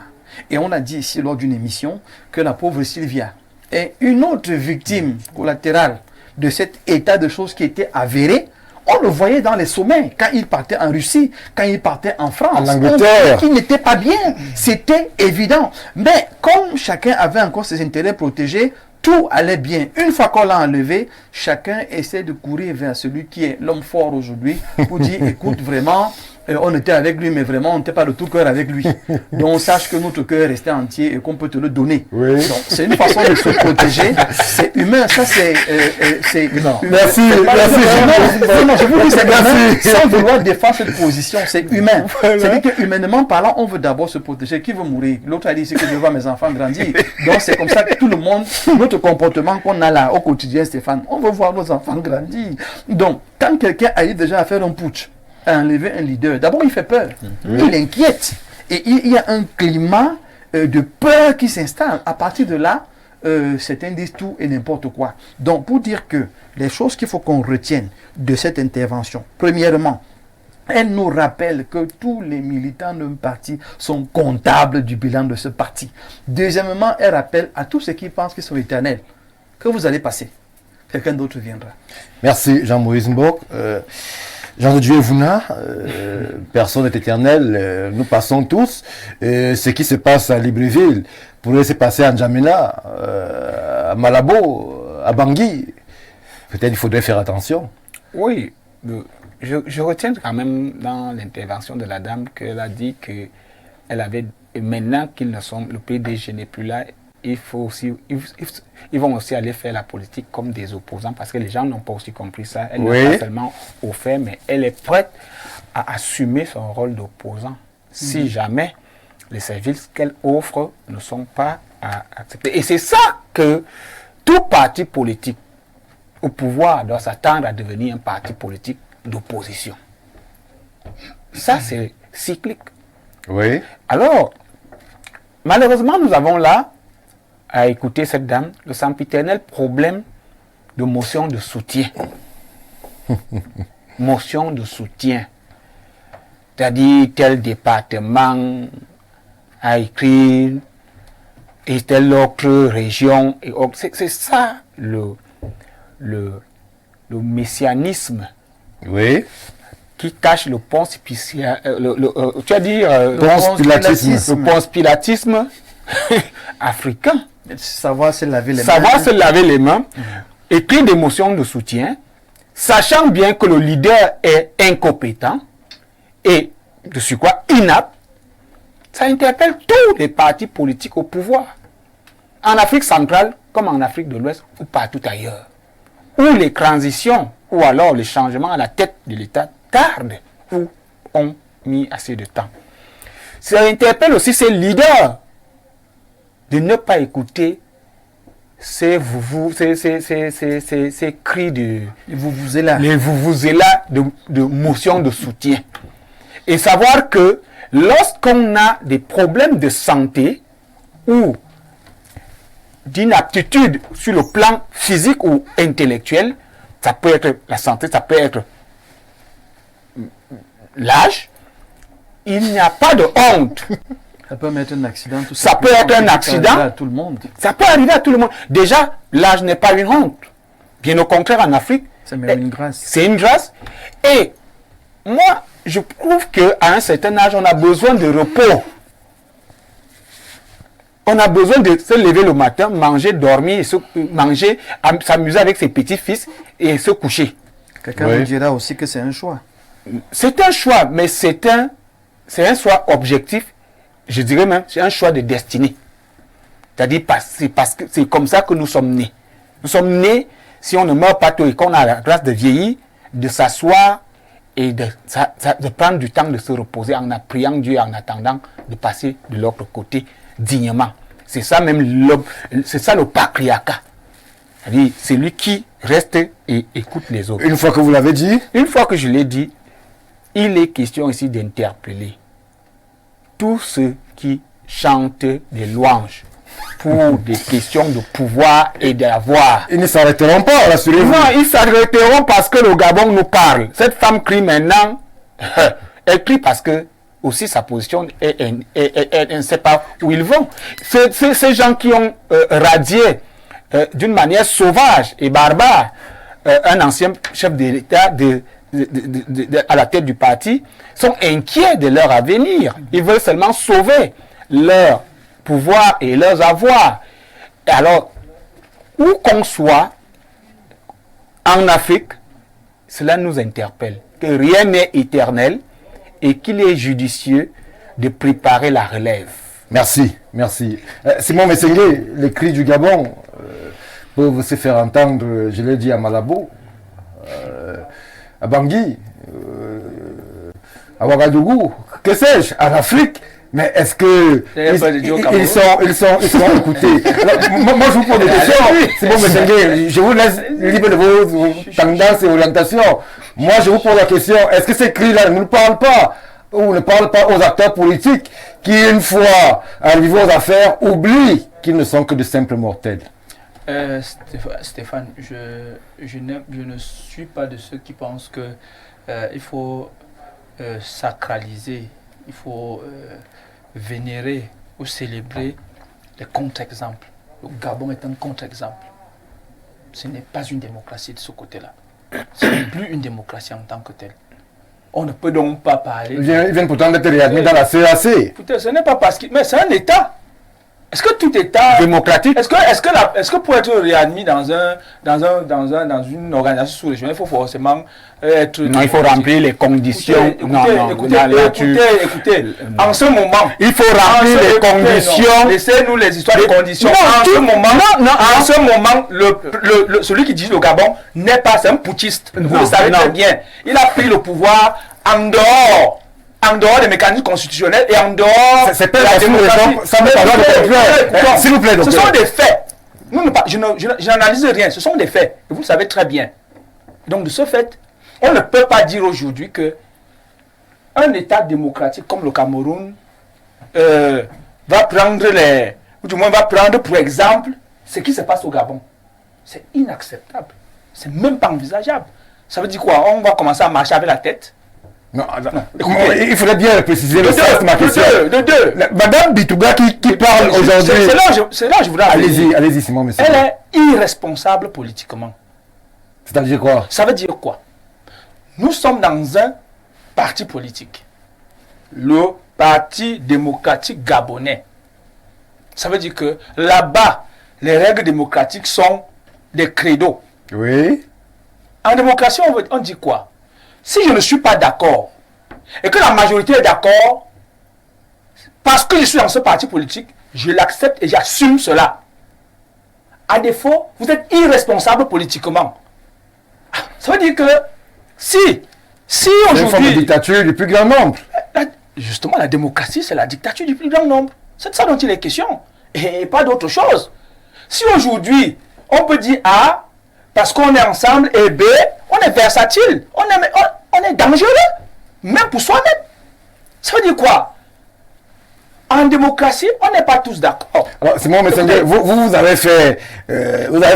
Et on a dit ici lors d'une émission que la pauvre Sylvia est une autre victime collatérale de cet état de choses qui était avéré. On le voyait dans les sommets, quand il partait en Russie, quand il partait en France. En Angleterre. Il n'était pas bien. C'était évident. Mais comme chacun avait encore ses intérêts protégés, tout allait bien. Une fois qu'on l'a enlevé, chacun essaie de courir vers celui qui est l'homme fort aujourd'hui pour dire, écoute, vraiment, on était avec lui, mais vraiment, on n'était pas de tout cœur avec lui. Donc, sache que notre cœur restait entier et qu'on peut te le donner. Donc, c'est une façon de se protéger. C'est humain. Ça, c'est humain. Merci. Non, je vous dis, c'est humain, sans vouloir défendre cette position. C'est humain. C'est-à-dire que, humainement parlant, on veut d'abord se protéger. Qui veut mourir? L'autre a dit, c'est que je veux voir mes enfants grandir. Donc, c'est comme ça que tout le monde, notre comportement qu'on a là au quotidien, Stéphane, on veut voir nos enfants grandir. Donc, quand quelqu'un a eu déjà à faire un putsch, à enlever un leader, d'abord il fait peur, il inquiète. Et il y a un climat de peur qui s'installe. À partir de là, certains disent tout et n'importe quoi. Donc pour dire que les choses qu'il faut qu'on retienne de cette intervention, premièrement, elle nous rappelle que tous les militants d'un parti sont comptables du bilan de ce parti. Deuxièmement, elle rappelle à tous ceux qui pensent qu'ils sont éternels que vous allez passer. Quelqu'un d'autre viendra. Merci Jean-Moïse Mbok. Jean-Dieu Vouna, personne n'est éternel, nous passons tous. Ce qui se passe à Libreville pourrait se passer à N'Djamena, à Malabo, à Bangui. Peut-être il faudrait faire attention. Oui, je retiens quand même dans l'intervention de la dame qu'elle a dit qu'elle avait, maintenant qu'ils ne sont, le PDG n'est plus là, il faut aussi, ils vont aussi aller faire la politique comme des opposants parce que les gens n'ont pas aussi compris ça. Elle n'est pas seulement au fait, mais elle est prête à assumer son rôle d'opposant si jamais les services qu'elle offre ne sont pas à accepter. Et c'est ça que tout parti politique au pouvoir doit s'attendre à devenir un parti politique d'opposition. Ça, c'est cyclique. Oui. Alors, malheureusement, nous avons là, à écouter cette dame, le sempiternel problème de motion de soutien. Motion de soutien. C'est-à-dire, tel département a écrit et telle autre région. C'est ça le messianisme. Oui. Qui cache le ponce tu as dit le ponce pilatisme africain. Savoir se laver les mains. Savoir se laver les mains, écrire des motions de soutien, sachant bien que le leader est incompétent et de surcroît inapte. Ça interpelle tous les partis politiques au pouvoir. En Afrique centrale, comme en Afrique de l'Ouest ou partout ailleurs. Où les transitions ou alors les changements à la tête de l'État tardent ou ont mis assez de temps. Ça interpelle aussi ces leaders de ne pas écouter ces cris de de motion de soutien. Et savoir que lorsqu'on a des problèmes de santé ou d'inaptitude sur le plan physique ou intellectuel, ça peut être la santé, ça peut être l'âge, il n'y a pas de honte. Ça peut mettre un accident. Tout ça peut être un accident. À tout le monde. Ça peut arriver à tout le monde. Déjà, l'âge n'est pas une honte. Bien au contraire, en Afrique, c'est même une grâce. C'est une grâce. Et moi, je trouve qu'à un certain âge, on a besoin de repos. On a besoin de se lever le matin, manger, dormir, manger, s'amuser avec ses petits-fils et se coucher. Quelqu'un vous dira aussi que c'est un choix. C'est un choix, mais c'est un choix objectif. Je dirais même, c'est un choix de destinée. C'est-à-dire, parce que c'est comme ça que nous sommes nés. Nous sommes nés, si on ne meurt pas tôt et qu'on a la grâce de vieillir, de s'asseoir et de prendre du temps de se reposer en priant Dieu et en attendant de passer de l'autre côté dignement. C'est ça même, c'est ça le patriarcat. C'est-à-dire, c'est lui qui reste et écoute les autres. Une fois que vous l'avez dit? Une fois que je l'ai dit, il est question ici d'interpeller tous ceux qui chantent des louanges pour des questions de pouvoir et d'avoir. Ils ne s'arrêteront pas, rassurez-vous. Non, ils s'arrêteront parce que le Gabon nous parle. Cette femme crie maintenant. Elle crie parce que aussi sa position, elle ne sait pas où ils vont. Ces gens qui ont radié d'une manière sauvage et barbare un ancien chef de l'État à la tête du parti, sont inquiets de leur avenir. Ils veulent seulement sauver leur pouvoir et leurs avoirs. Et alors, où qu'on soit en Afrique, cela nous interpelle. Que rien n'est éternel et qu'il est judicieux de préparer la relève. Merci, merci. Simon Messengue, les cris du Gabon peuvent se faire entendre, je l'ai dit, à Malabo, à Bangui, à Ouagadougou, que sais-je, en Afrique. Mais est-ce que ils sont écoutés? Alors, moi, je vous pose des questions. C'est bon, Messengue, je vous laisse libre de vos tendances et orientations. Moi, je vous pose la question, est-ce que ces cris-là ne nous parlent pas ou ne parlent pas aux acteurs politiques qui, une fois arrivés aux affaires, oublient qu'ils ne sont que de simples mortels? Stéphane, je ne suis pas de ceux qui pensent que il faut sacraliser, il faut vénérer ou célébrer les contre-exemples. Le Gabon est un contre-exemple. Ce n'est pas une démocratie de ce côté-là. Ce n'est plus une démocratie en tant que telle. On ne peut donc pas parler... Ils viennent pourtant d'être réadmis dans la CAC. Écoutez, ce n'est pas parce que... Mais c'est un État. Est-ce que tout État... Démocratique. Est-ce que pour être réadmis dans une organisation sous-régionale, il faut forcément être... Non, il faut remplir les conditions. Écoutez, en ce moment... Il faut remplir les conditions. Laissez-nous les histoires de conditions. En ce moment, celui qui dirige le Gabon n'est pas un putschiste. Vous le savez très bien. Il a pris le pouvoir en dehors des mécanismes constitutionnels et en dehors de la démocratie. S'il vous plaît, ce sont des faits. Je n'analyse rien, ce sont des faits. Et vous le savez très bien. Donc de ce fait, on ne peut pas dire aujourd'hui que un État démocratique comme le Cameroun va prendre pour exemple ce qui se passe au Gabon. C'est inacceptable. C'est même pas envisageable. Ça veut dire quoi? On va commencer à marcher avec la tête? Non, il faudrait bien préciser le sens de ma question. Madame Bitouga qui parle aujourd'hui. C'est là que je voudrais allez-y, Simon, monsieur. Elle est irresponsable politiquement. C'est-à-dire quoi? Ça veut dire quoi? Nous sommes dans un parti politique. Le Parti démocratique gabonais. Ça veut dire que là-bas, les règles démocratiques sont des credos. Oui. En démocratie, on dit quoi? Si je ne suis pas d'accord et que la majorité est d'accord, parce que je suis dans ce parti politique, je l'accepte et j'assume cela. À défaut, vous êtes irresponsable politiquement. Ça veut dire que si aujourd'hui... C'est une forme de dictature du plus grand nombre. Justement, la démocratie, c'est la dictature du plus grand nombre. C'est de ça dont il est question. Et pas d'autre chose. Si aujourd'hui, on peut dire A, parce qu'on est ensemble, et B, on est versatile, on est dangereux, même pour soi-même. Ça veut dire quoi? En démocratie, on n'est pas tous d'accord. Alors, Simon Messenger, vous avez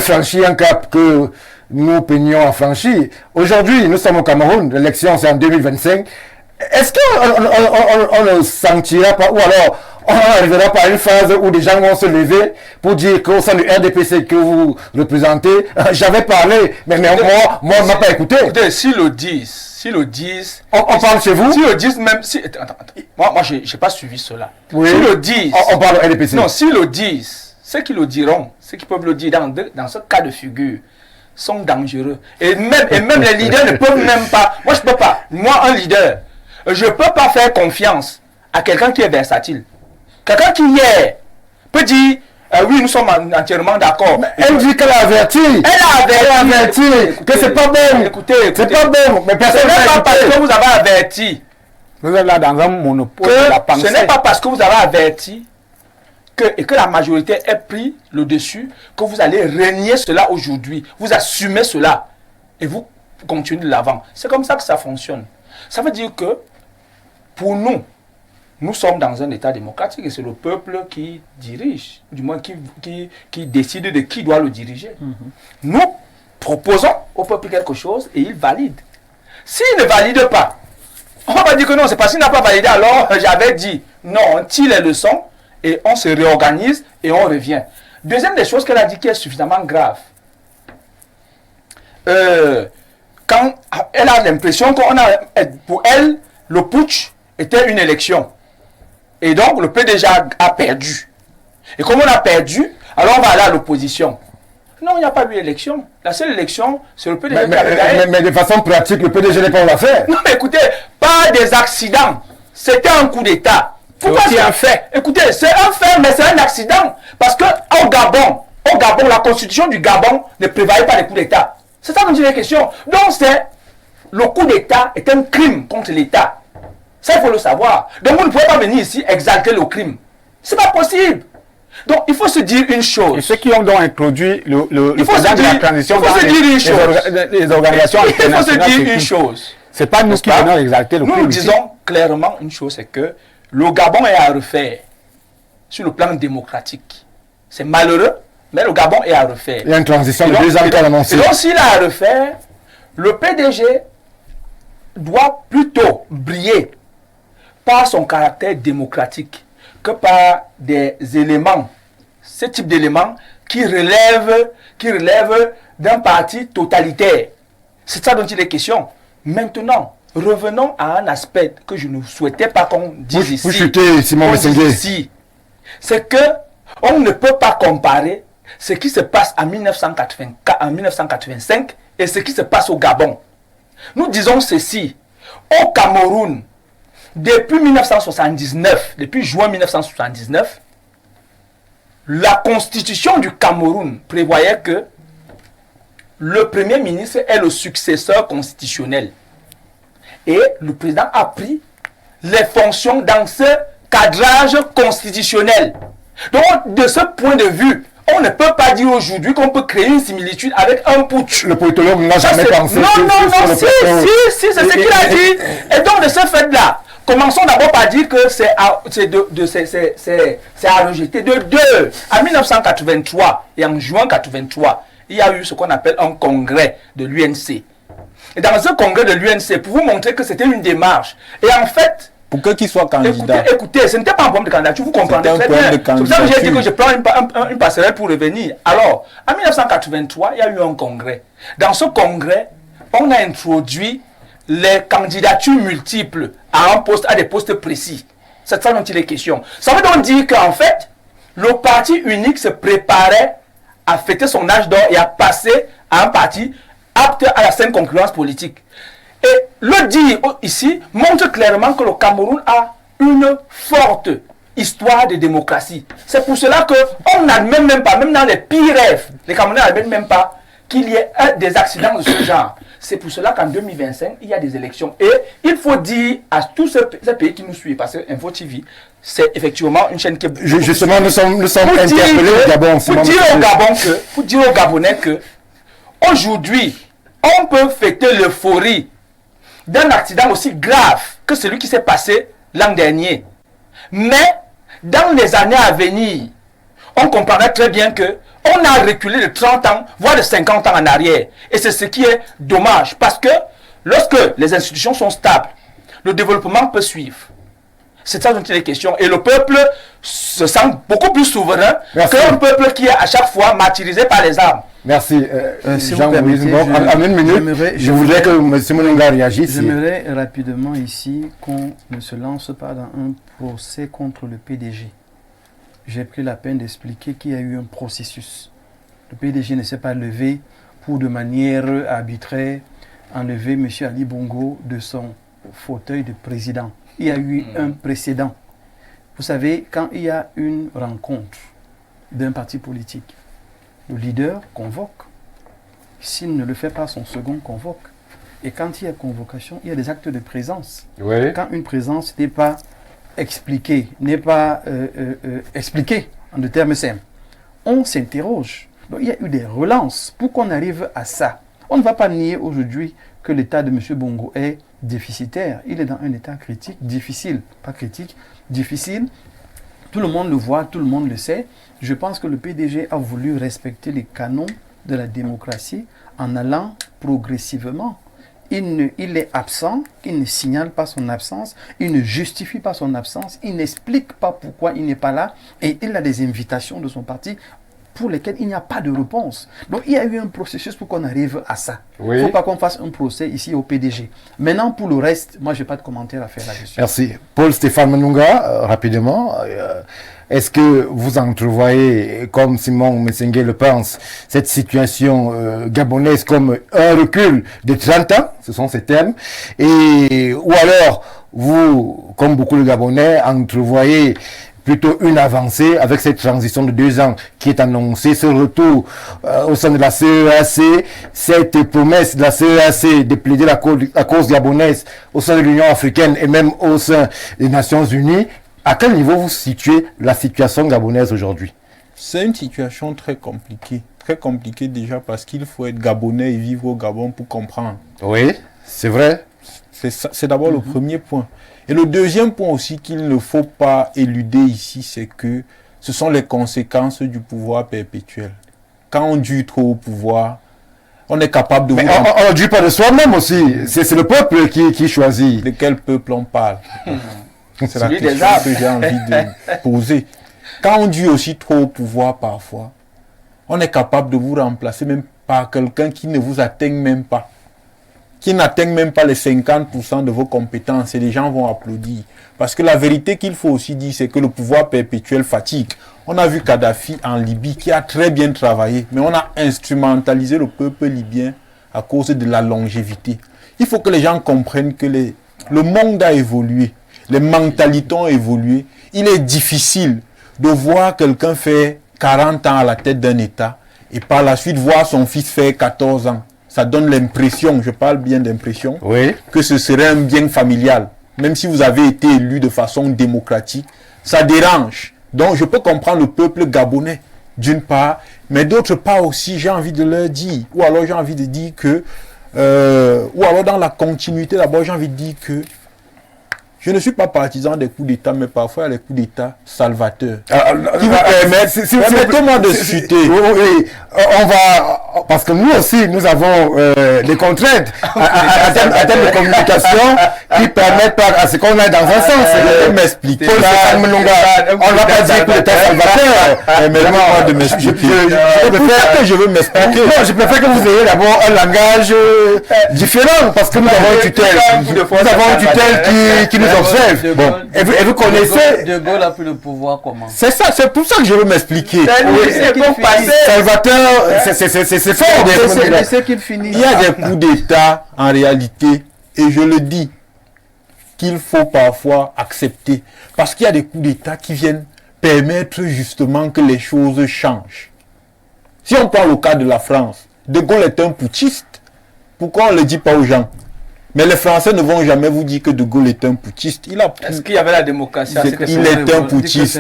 franchi un cap que nous peignons à franchir. Aujourd'hui, nous sommes au Cameroun, l'élection c'est en 2025. Est-ce qu'on ne sentira pas, ou alors on n'arrivera pas à une phase où des gens vont se lever pour dire qu'au sein du RDPC que vous représentez, j'avais parlé, mais moi, on ne m'a pas écouté. Écoutez, s'ils le disent... On parle chez vous? S'ils le disent même... Attends. Moi je n'ai pas suivi cela. Oui. S'ils le disent... On parle du RDPC. Non, s'ils le disent, ceux qui le diront, ceux qui peuvent le dire dans ce cas de figure, sont dangereux. Et même les leaders ne peuvent même pas... Moi, je ne peux pas. Moi, un leader, je ne peux pas faire confiance à quelqu'un qui est versatile. Quelqu'un qui hier peut dire oui, nous sommes entièrement d'accord. Elle dit qu'elle a averti. Elle a averti que c'est pas bon. Écoutez, c'est pas bon. Mais personne n'est pas parce que vous avez averti. Vous êtes là dans un monopole de la pensée. Ce n'est pas parce que vous avez averti et que la majorité ait pris le dessus que vous allez renier cela aujourd'hui. Vous assumez cela et vous continuez de l'avant. C'est comme ça que ça fonctionne. Ça veut dire que pour nous sommes dans un État démocratique et c'est le peuple qui dirige, du moins qui décide de qui doit le diriger. Nous proposons au peuple quelque chose et il valide. S'il ne valide pas, on va dire que non, c'est parce qu'il n'a pas validé, alors j'avais dit. Non, on tire les leçons et on se réorganise et on revient. Deuxième des choses qu'elle a dit qui est suffisamment grave. Quand elle a l'impression pour elle, le putsch était une élection. Et donc, le PDG a perdu. Et comme on a perdu, alors on va aller à l'opposition. Non, il n'y a pas eu d'élection. La seule élection, c'est le PDG qui a gagné. Mais de façon pratique, le PDG n'est pas l'affaire. Non, mais écoutez, pas des accidents. C'était un coup d'État. Pourquoi c'est un fait? Écoutez, c'est un fait, mais c'est un accident. Parce qu'au Gabon, la constitution du Gabon ne prévoyait pas les coups d'État. C'est ça dont il est question. Donc, le coup d'État est un crime contre l'État. Ça, il faut le savoir. Donc, vous ne pouvez pas venir ici exalter le crime. C'est pas possible. Donc, il faut se dire une chose. Et ceux qui ont donc introduit le Il faut se programme de dire- la transition il faut dans se dire une chose. les organisations Il faut se internationales, dire c'est une tout. chose. C'est pas nous N'est-ce qui pas? venons exalter le Nous plus disons clairement une chose, c'est que le Gabon est à refaire sur le plan démocratique. C'est malheureux, mais le Gabon est à refaire. Il y a une transition Et de donc- 2 ans qu'elle a annoncée. Et donc, s'il a à refaire, le PDG doit plutôt briller par son caractère démocratique que par des éléments, ce type d'éléments qui relèvent d'un parti totalitaire. C'est ça dont il est question. Maintenant, revenons à un aspect que je ne souhaitais pas qu'on dise ici. Vous chutez, Simon Qu'on dise Messenguer. ici. C'est que on ne peut pas comparer ce qui se passe en 1985 et ce qui se passe au Gabon. Nous disons ceci. Au Cameroun, depuis 1979, depuis juin 1979, la constitution du Cameroun prévoyait que le premier ministre est le successeur constitutionnel. Et le président a pris les fonctions dans ce cadrage constitutionnel. Donc, de ce point de vue, on ne peut pas dire aujourd'hui qu'on peut créer une similitude avec un putsch. Le politologue n'a Ça, jamais c'est- pensé non, sur non, le non, plateau. si, c'est ce qu'il a dit. Et donc, de ce fait-là, commençons d'abord par dire que c'est à rejeter. De deux, en 1983 et en juin 83, il y a eu ce qu'on appelle un congrès de l'UNC. Et dans ce congrès de l'UNC, pour vous montrer que c'était une démarche. Et en fait, Pour qu'il soit candidat. écoutez, ce n'était pas un problème de candidature, vous comprenez C'était un très bien. problème de C'est pour ça que j'ai dit candidature. que je prends une passerelle pour revenir. Alors, en 1983, il y a eu un congrès. Dans ce congrès, on a introduit les candidatures multiples à des postes précis. C'est ça dont il est question. Ça veut donc dire qu'en fait, le parti unique se préparait à fêter son âge d'or et à passer à un parti apte à la saine concurrence politique. Et le dire ici montre clairement que le Cameroun a une forte histoire de démocratie. C'est pour cela qu'on n'admet même pas, même dans les pires rêves, les Camerounais n'admettent même pas qu'il y ait des accidents de ce genre. C'est pour cela qu'en 2025, il y a des élections. Et il faut dire à tous ces pays qui nous suivent, parce que Info TV, c'est effectivement une chaîne qui est... Justement, nous sommes Pour dire interpellés que- au Gabon. pour dire au Gabon que, pour dire aux Gabonais que aujourd'hui, on peut fêter l'euphorie d'un accident aussi grave que celui qui s'est passé l'an dernier. Mais dans les années à venir, on comprendra très bien que on a reculé de 30 ans, voire de 50 ans en arrière. Et c'est ce qui est dommage. Parce que lorsque les institutions sont stables, le développement peut suivre. C'est ça dont il est question. Et le peuple se sent beaucoup plus souverain Merci. qu'un peuple qui est à chaque fois martyrisé par les armes. Merci. Si vous Jean-Louis permettez, Ngom, en une minute, je voudrais que M. Moninga réagisse. J'aimerais rapidement ici qu'on ne se lance pas dans un procès contre le PDG. J'ai pris la peine d'expliquer qu'il y a eu un processus. Le PDG ne s'est pas levé pour de manière arbitraire enlever M. Ali Bongo de son fauteuil de président. Il y a eu un précédent. Vous savez, quand il y a une rencontre d'un parti politique, le leader convoque. S'il ne le fait pas, son second convoque. Et quand il y a convocation, il y a des actes de présence. Oui. Quand une présence n'est pas expliquée, expliquée en de termes simples, on s'interroge. Donc il y a eu des relances pour qu'on arrive à ça. On ne va pas nier aujourd'hui que l'état de M. Bongo est déficitaire. Il est dans un état critique, difficile, pas critique, difficile. Tout le monde le voit, tout le monde le sait. Je pense que le PDG a voulu respecter les canons de la démocratie en allant progressivement. Il est absent, il ne signale pas son absence, il ne justifie pas son absence, il n'explique pas pourquoi il n'est pas là et il a des invitations de son parti pour lesquelles il n'y a pas de réponse. Donc il y a eu un processus pour qu'on arrive à ça. Il Oui. ne faut pas qu'on fasse un procès ici au PDG. Maintenant, pour le reste, moi je n'ai pas de commentaire à faire là-dessus. Merci. Paul-Stéphane Manunga, rapidement, est-ce que vous entrevoyez, comme Simon Messenguer le pense, cette situation gabonaise comme un recul de 30 ans, ce sont ces termes, ou alors vous, comme beaucoup de Gabonais, entrevoyez plutôt une avancée avec cette transition de 2 ans qui est annoncée, ce retour au sein de la CEAC, cette promesse de la CEAC de plaider la cause gabonaise au sein de l'Union africaine et même au sein des Nations Unies. À quel niveau vous situez la situation gabonaise aujourd'hui? C'est une situation très compliquée. Très compliquée déjà parce qu'il faut être Gabonais et vivre au Gabon pour comprendre. Oui, c'est vrai. C'est d'abord le premier point. Et le deuxième point aussi qu'il ne faut pas éluder ici, c'est que ce sont les conséquences du pouvoir perpétuel. Quand on dure trop au pouvoir, on est capable de... Mais on ne dit pas de soi-même aussi. C'est le peuple qui choisit. De quel peuple on parle? C'est la Celui des question arbres. que j'ai envie de poser. Quand on dure aussi trop au pouvoir parfois, on est capable de vous remplacer même par quelqu'un qui ne vous atteigne même pas. Qui n'atteigne même pas les 50% de vos compétences et les gens vont applaudir. Parce que la vérité qu'il faut aussi dire, c'est que le pouvoir perpétuel fatigue. On a vu Kadhafi en Libye qui a très bien travaillé, mais on a instrumentalisé le peuple libyen à cause de la longévité. Il faut que les gens comprennent que le monde a évolué, les mentalités ont évolué. Il est difficile de voir quelqu'un faire 40 ans à la tête d'un État et par la suite voir son fils faire 14 ans. Ça donne l'impression, je parle bien d'impression, Oui. que ce serait un bien familial. Même si vous avez été élu de façon démocratique, ça dérange. Donc je peux comprendre le peuple gabonais, d'une part, mais d'autre part aussi, j'ai envie de leur dire, ou alors j'ai envie de dire que, ou alors dans la continuité, d'abord j'ai envie de dire que je ne suis pas partisan des coups d'État, mais parfois il y a les coups d'État salvateurs. Qui vous permettent, permettez-moi de citer. Oui, on va, parce que nous aussi, nous avons des contraintes à termes de communication qui permettent pas à ce qu'on aille dans un sens. Je vais m'expliquer. On ne va pas dire que l'État salvateur. Permettez-moi de m'expliquer. Je veux m'expliquer. Non, je préfère que vous ayez d'abord un langage différent, parce que nous avons une tutelle. Nous avons une tutelle qui nous observe. Bon, et vous connaissez. De Gaulle a pris le pouvoir comment? C'est ça, c'est pour ça que je veux m'expliquer. C'est bon passé. Salvateur, c'est fort. C'est qu'il finit. Il y a des coups d'État en réalité, et je le dis, qu'il faut parfois accepter. Parce qu'il y a des coups d'État qui viennent permettre justement que les choses changent. Si on prend le cas de la France, De Gaulle est un putschiste. Pourquoi on ne le dit pas aux gens? Mais les Français ne vont jamais vous dire que De Gaulle est un putschiste. Est-ce qu'il y avait la démocratie à cette époque? Il est un putschiste.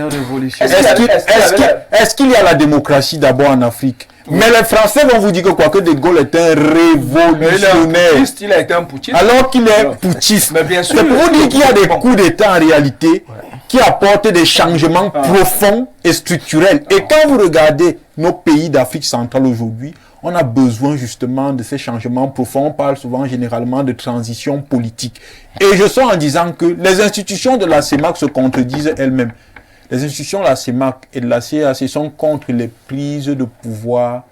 Est-ce qu'il y a la démocratie d'abord en Afrique? Mais les Français vont vous dire que quoi, que De Gaulle est un révolutionnaire. Il a été un putschiste. Alors qu'il est putschiste. Mais bien sûr. C'est pour vous dire qu'il y a des coups d'État en réalité qui apportent des changements profonds et structurels. Et quand vous regardez nos pays d'Afrique centrale aujourd'hui, on a besoin justement de ces changements profonds. On parle souvent généralement de transition politique. Et je sens en disant que les institutions de la CEMAC se contredisent elles-mêmes. Les institutions de la CEMAC et de la CEAC sont contre les prises de pouvoir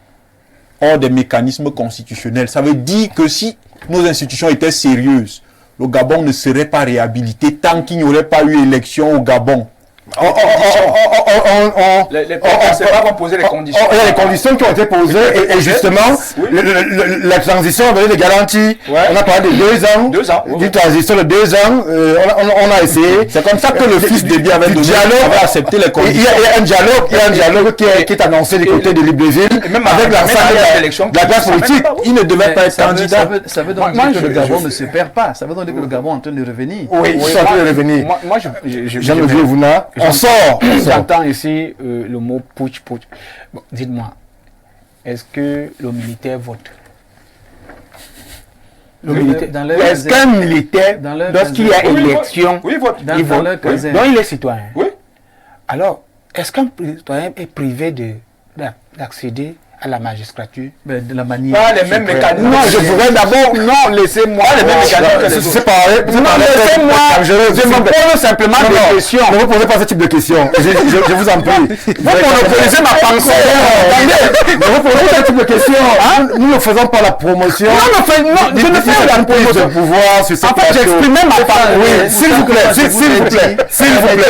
hors des mécanismes constitutionnels. Ça veut dire que si nos institutions étaient sérieuses, le Gabon ne serait pas réhabilité tant qu'il n'y aurait pas eu élection au Gabon. Les Français vont poser les conditions. Il y a les conditions qui ont été posées et justement, la transition avait des garanties. On a parlé de 2 ans. 2 ans. D'une transition de 2 ans. On a essayé. C'est comme ça que le fils de Biya avait accepté les conditions. Il y a un dialogue qui est annoncé du côté de Libreville avec l'ensemble de la classe politique. Il ne devait pas être candidat. Ça veut donc dire que le Gabon ne se perd pas. Ça veut donc dire que le Gabon est en train de revenir. Oui, ils sont en train de revenir. Moi, Jean-Louis Vouna, on sort. J'entends ici le mot putsch. Bon, dites-moi, est-ce que le militaire vote? Est-ce qu'un militaire, lorsqu'il y a élection, il vote? il vote? Donc il est citoyen. Oui. Alors, est-ce qu'un citoyen est privé d'accéder à la magistrature? De la manière. Pas les mêmes mécanismes. Non, je voudrais d'abord, laissez-moi. Les mêmes mécanismes. C'est pareil. Non, laissez-moi. Je me pose simplement des questions. Ne vous posez pas ce type de questions. Je vous en prie. Vous monopolisez ma pensée. Ne vous posez pas ce type de questions. Nous ne faisons pas la promotion. Non, je ne fais pas la promotion. Pouvoir sur En fait, j'exprimais ma pensée. Oui, s'il vous plaît.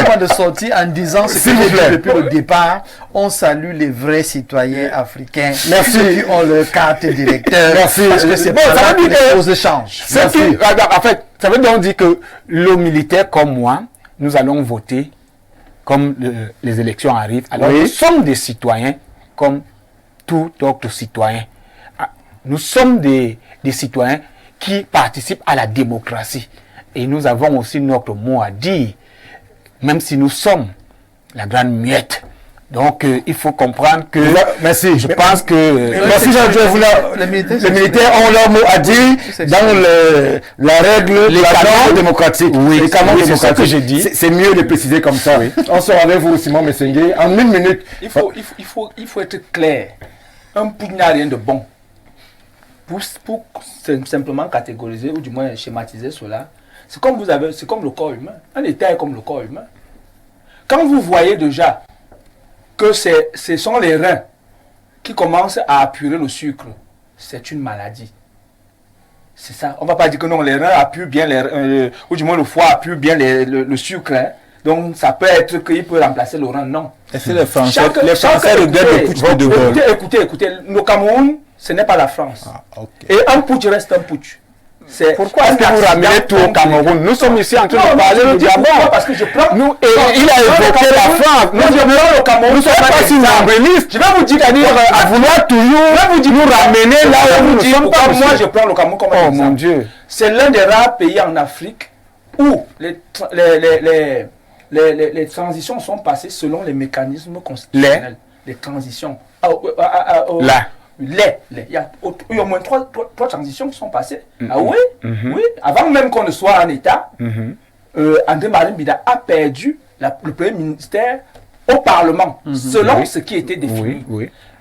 Pas de sortir en disant ce que j'ai dit depuis le départ. On salue les vrais citoyens africains. Merci. Ceux qui ont leur carte directeur. Merci. Parce que c'est Bon, pas ça là veut que dire les que- choses changent. En fait, ça veut donc dire que le militaire comme moi, nous allons voter comme les élections arrivent. Alors Oui. nous sommes des citoyens comme tout autre citoyen. Nous sommes des citoyens qui participent à la démocratie. Et nous avons aussi notre mot à dire. Même si nous sommes la grande muette, Donc, il faut comprendre que... Merci. Je pense que... Merci Jean-Joël. Les militaires ont leur mot à dire dans la règle de la norme démocratique. Oui, les canons c'est ce que j'ai dit. C'est mieux de préciser comme ça. Oui. On sera avec vous, Simon Messengue, en 1 minute. Il faut être clair. Un pouls n'a rien de bon. Pour simplement catégoriser ou du moins schématiser cela, c'est comme le corps humain. Un État est comme le corps humain. Quand vous voyez déjà que ce sont les reins qui commencent à apurer le sucre, c'est une maladie. C'est ça. On ne va pas dire que non, les reins appuient bien, ou du moins le foie appuie bien le sucre. Hein. Donc ça peut être qu'il peut remplacer le rein. Non. Et c'est les Français regardent le putsch de Gaulle. Écoutez, le Cameroun, ce n'est pas la France. Okay. Et un putsch reste un putsch. Pourquoi est-ce que vous ramenez tout au Cameroun? Nous sommes ici en train de parler du Gabon. Parce que je prends. Il a évoqué la France. Nous, je prends le Cameroun. Nous ne sommes pas si nombrilistes. Je vais vous dire, à vouloir toujours nous ramener là où nous ne sommes pas. Moi, je prends le Cameroun comme exemple. Oh mon Dieu. C'est l'un des rares pays en Afrique où les transitions sont passées selon les mécanismes constitutionnels. Les transitions. Là. Il y a au moins trois transitions qui sont passées. Ah oui, oui. Avant même qu'on ne soit en État, André Marine Bida a perdu le premier ministère au Parlement, selon ce qui était défini.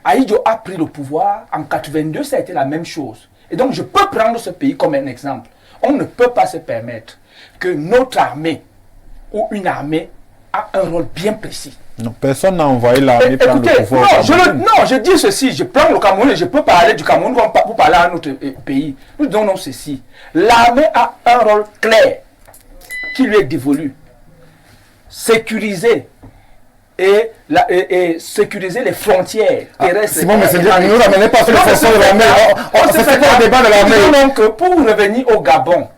Ahidjo a pris le pouvoir en 82, ça a été la même chose. Et donc je peux prendre ce pays comme un exemple. On ne peut pas se permettre que notre armée ou une armée a un rôle bien précis. Non, personne n'a envoyé l'armée prendre le pouvoir. Non, je dis ceci, je prends le Cameroun et je peux parler du Cameroun pour parler à un autre pays. Nous donnons ceci. L'armée a un rôle clair qui lui est dévolu. Sécuriser et sécuriser les frontières terrestres. Simon, mais c'est bien, ne nous ramenez pas sur les fonctions de l'armée. On se fait pas un débat de l'armée. Donc, pour revenir au Gabon,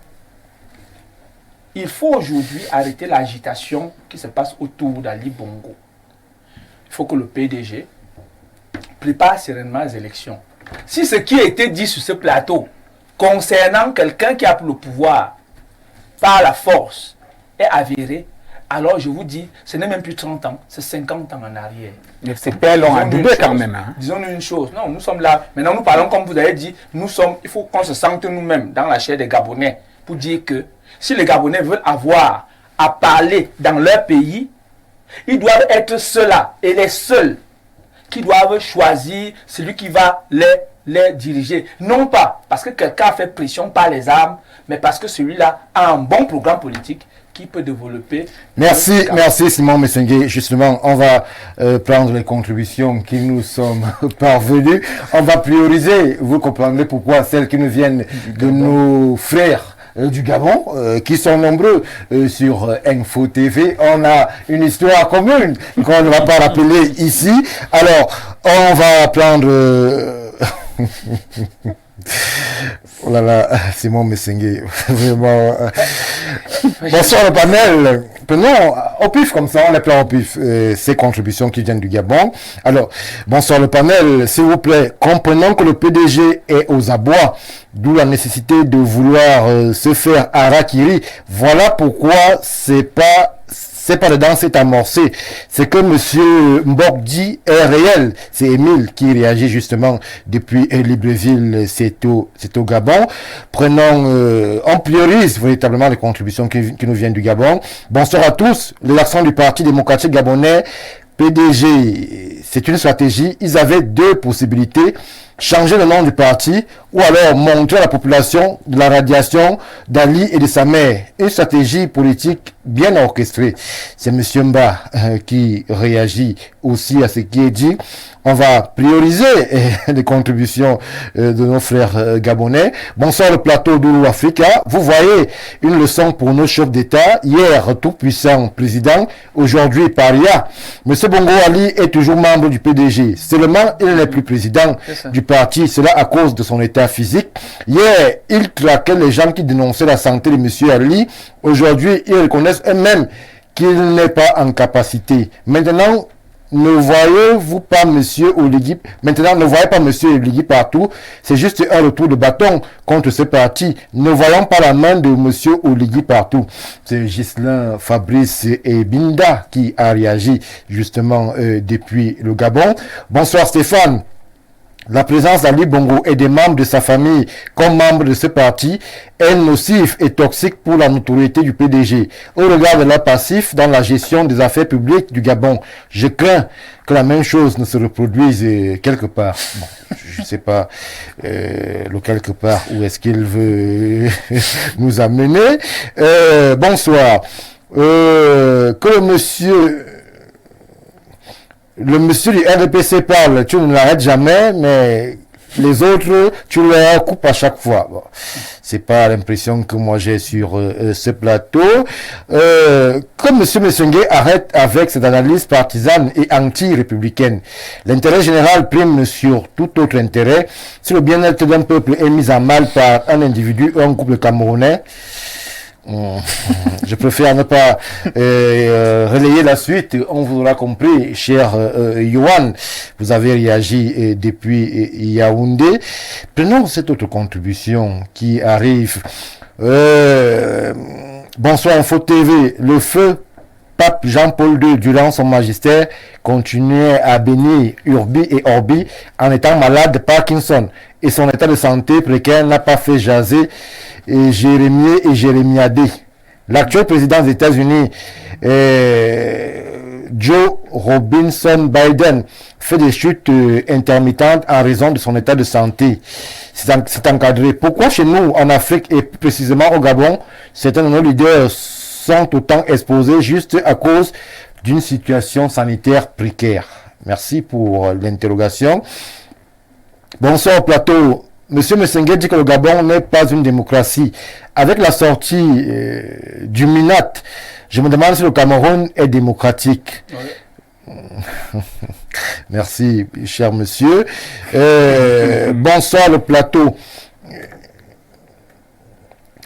il faut aujourd'hui arrêter l'agitation qui se passe autour d'Ali Bongo. Il faut que le PDG prépare sereinement les élections. Si ce qui a été dit sur ce plateau concernant quelqu'un qui a pris le pouvoir par la force est avéré, alors je vous dis, ce n'est même plus 30 ans, c'est 50 ans en arrière. Mais c'est pas long à doubler quand même. Hein. Disons une chose, non, nous sommes là, maintenant nous parlons comme vous avez dit, il faut qu'on se sente nous-mêmes dans la chair des Gabonais pour dire que si les Gabonais veulent avoir à parler dans leur pays, ils doivent être ceux-là et les seuls qui doivent choisir celui qui va les diriger. Non pas parce que quelqu'un a fait pression par les armes, mais parce que celui-là a un bon programme politique qui peut développer. Merci Simon Messengue. Justement, on va prendre les contributions qui nous sont parvenues. On va prioriser, vous comprendrez pourquoi, celles qui nous viennent de nos frères du Gabon, qui sont nombreux sur Info TV. On a une histoire commune qu'on ne va pas rappeler ici. Alors, on va prendre... Oh là là, Simon Messengue, vraiment. Bonsoir le panel. Prenons au pif comme ça, on les prend au pif, ces contributions qui viennent du Gabon. Alors, bonsoir le panel, s'il vous plaît, comprenons que le PDG est aux abois, d'où la nécessité de vouloir se faire harakiri. Voilà pourquoi c'est pas dedans, c'est amorcé. C'est que monsieur Mbok dit est réel. C'est Émile qui réagit justement depuis Libreville, c'est au Gabon. Prenons, on priorise véritablement les contributions qui nous viennent du Gabon. Bonsoir à tous. L'action du Parti démocratique gabonais, PDG, c'est une stratégie. Ils avaient deux possibilités. Changer le nom du parti ou alors montrer à la population de la radiation d'Ali et de sa mère. Une stratégie politique bien orchestrée. C'est M. Mba qui réagit aussi à ce qui est dit. On va prioriser les contributions de nos frères gabonais. Bonsoir le plateau d'Oulou Africa. Vous voyez une leçon pour nos chefs d'État. Hier, tout puissant président. Aujourd'hui, paria. M. Bongo Ali est toujours membre du PDG. Seulement, il n'est plus président du parti. Cela à cause de son état physique. Hier, il traquait les gens qui dénonçaient la santé de M. Ali. Aujourd'hui, ils reconnaissent eux-mêmes qu'il n'est pas en capacité. Maintenant, ne voyez-vous pas Monsieur Oligui, maintenant ne voyez pas Monsieur Oligui partout, c'est juste un retour de bâton contre ce parti. Ne voyons pas la main de Monsieur Oligui partout. C'est Ghislain Fabrice et Binda qui a réagi justement depuis le Gabon. Bonsoir Stéphane. La présence d'Ali Bongo et des membres de sa famille comme membres de ce parti est nocif et toxique pour la notoriété du PDG. Au regard de leur passif dans la gestion des affaires publiques du Gabon, je crains que la même chose ne se reproduise quelque part. Bon, je ne sais pas le quelque part où est-ce qu'il veut nous amener. Bonsoir. Que le monsieur du RDPC parle, tu ne l'arrêtes jamais, mais les autres, tu leur coupes à chaque fois. Bon, c'est pas l'impression que moi j'ai sur ce plateau. Comme monsieur Messengue arrête avec cette analyse partisane et anti-républicaine, l'intérêt général prime sur tout autre intérêt. Si le bien-être d'un peuple est mis à mal par un individu ou un groupe de Camerounais, je préfère ne pas relayer la suite. On vous aura compris, cher Yohan. Vous avez réagi depuis Yaoundé. Prenons cette autre contribution qui arrive. Bonsoir Info TV. Le feu Pape Jean-Paul II, durant son magistère, continuait à bénir Urbi et Orbi en étant malade de Parkinson. Et son état de santé précaire n'a pas fait jaser Jérémie et Jérémiadé. L'actuel président des États-Unis, Joe Robinson Biden, fait des chutes intermittentes en raison de son état de santé. C'est encadré. Pourquoi chez nous, en Afrique et plus précisément au Gabon, certains de nos leaders sont autant exposés juste à cause d'une situation sanitaire précaire? Merci pour l'interrogation. Bonsoir au plateau. Monsieur Messengue dit que le Gabon n'est pas une démocratie. Avec la sortie du MINAT, je me demande si le Cameroun est démocratique. Oui. Merci, cher monsieur. Bonsoir le plateau.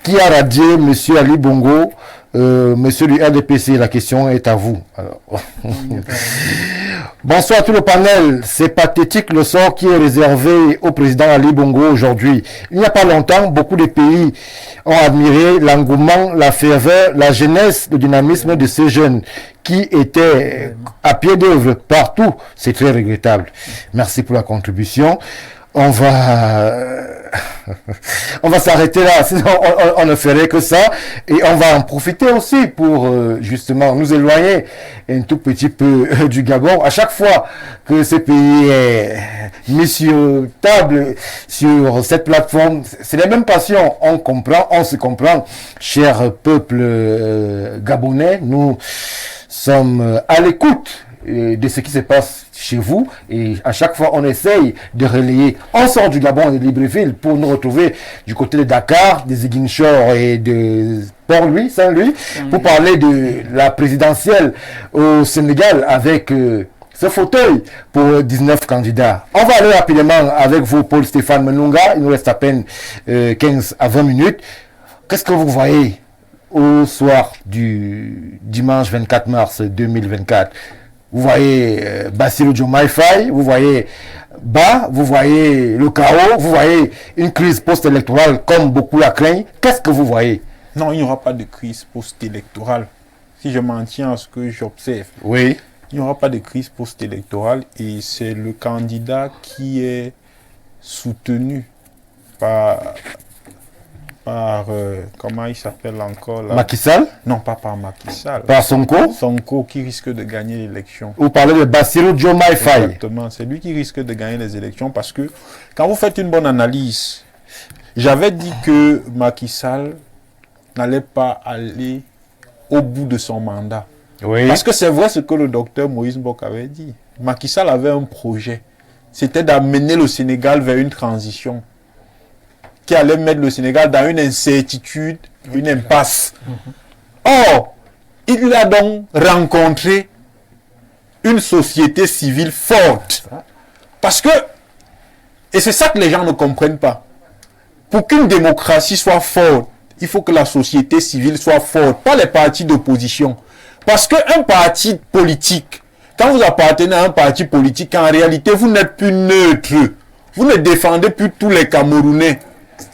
Qui a radié monsieur Ali Bongo, monsieur du RDPC? La question est à vous. Alors. Bonsoir à tout le panel. C'est pathétique le sort qui est réservé au président Ali Bongo aujourd'hui. Il n'y a pas longtemps, beaucoup de pays ont admiré l'engouement, la ferveur, la jeunesse, le dynamisme de ces jeunes qui étaient à pied d'œuvre partout. C'est très regrettable. Merci pour la contribution. On va s'arrêter là, sinon on ne ferait que ça, et on va en profiter aussi pour justement nous éloigner un tout petit peu du Gabon. À chaque fois que ce pays est mis sur table, sur cette plateforme, c'est les mêmes passions, on se comprend, cher peuple gabonais, nous sommes à l'écoute de ce qui se passe chez vous, et à chaque fois on essaye de relayer. On sort du Gabon et de Libreville pour nous retrouver du côté de Dakar, des Ziguinchor et de Port-Louis, Saint-Louis, pour parler de la présidentielle au Sénégal avec ce fauteuil pour 19 candidats. On va aller rapidement avec vous, Paul-Stéphane Menunga. Il nous reste à peine 15 à 20 minutes. Qu'est-ce que vous voyez au soir du dimanche 24 mars 2024? Vous voyez Bassirou Diomaye Faye, vous voyez vous voyez le chaos, vous voyez une crise post-électorale comme beaucoup la craignent. Qu'est-ce que vous voyez? Non, il n'y aura pas de crise post-électorale. Si je m'en tiens à ce que j'observe. Oui. Il n'y aura pas de crise post-électorale et c'est le candidat qui est soutenu par comment il s'appelle encore là? Macky Sall? Non, pas par Macky Sall. Par Sonko? Sonko qui risque de gagner l'élection. Vous parlez de Bassirou Diomaye Faye. Exactement, c'est lui qui risque de gagner les élections parce que quand vous faites une bonne analyse, j'avais dit que Macky Sall n'allait pas aller au bout de son mandat. Oui. Parce que c'est vrai ce que le docteur Moïse Mbok avait dit. Macky Sall avait un projet. C'était d'amener le Sénégal vers une transition qui allait mettre le Sénégal dans une incertitude, une impasse. Or, il a donc rencontré une société civile forte. Parce que, et c'est ça que les gens ne comprennent pas, pour qu'une démocratie soit forte, il faut que la société civile soit forte, pas les partis d'opposition. Parce qu'un parti politique Quand vous appartenez à un parti politique, en réalité, vous n'êtes plus neutre. Vous ne défendez plus tous les Camerounais.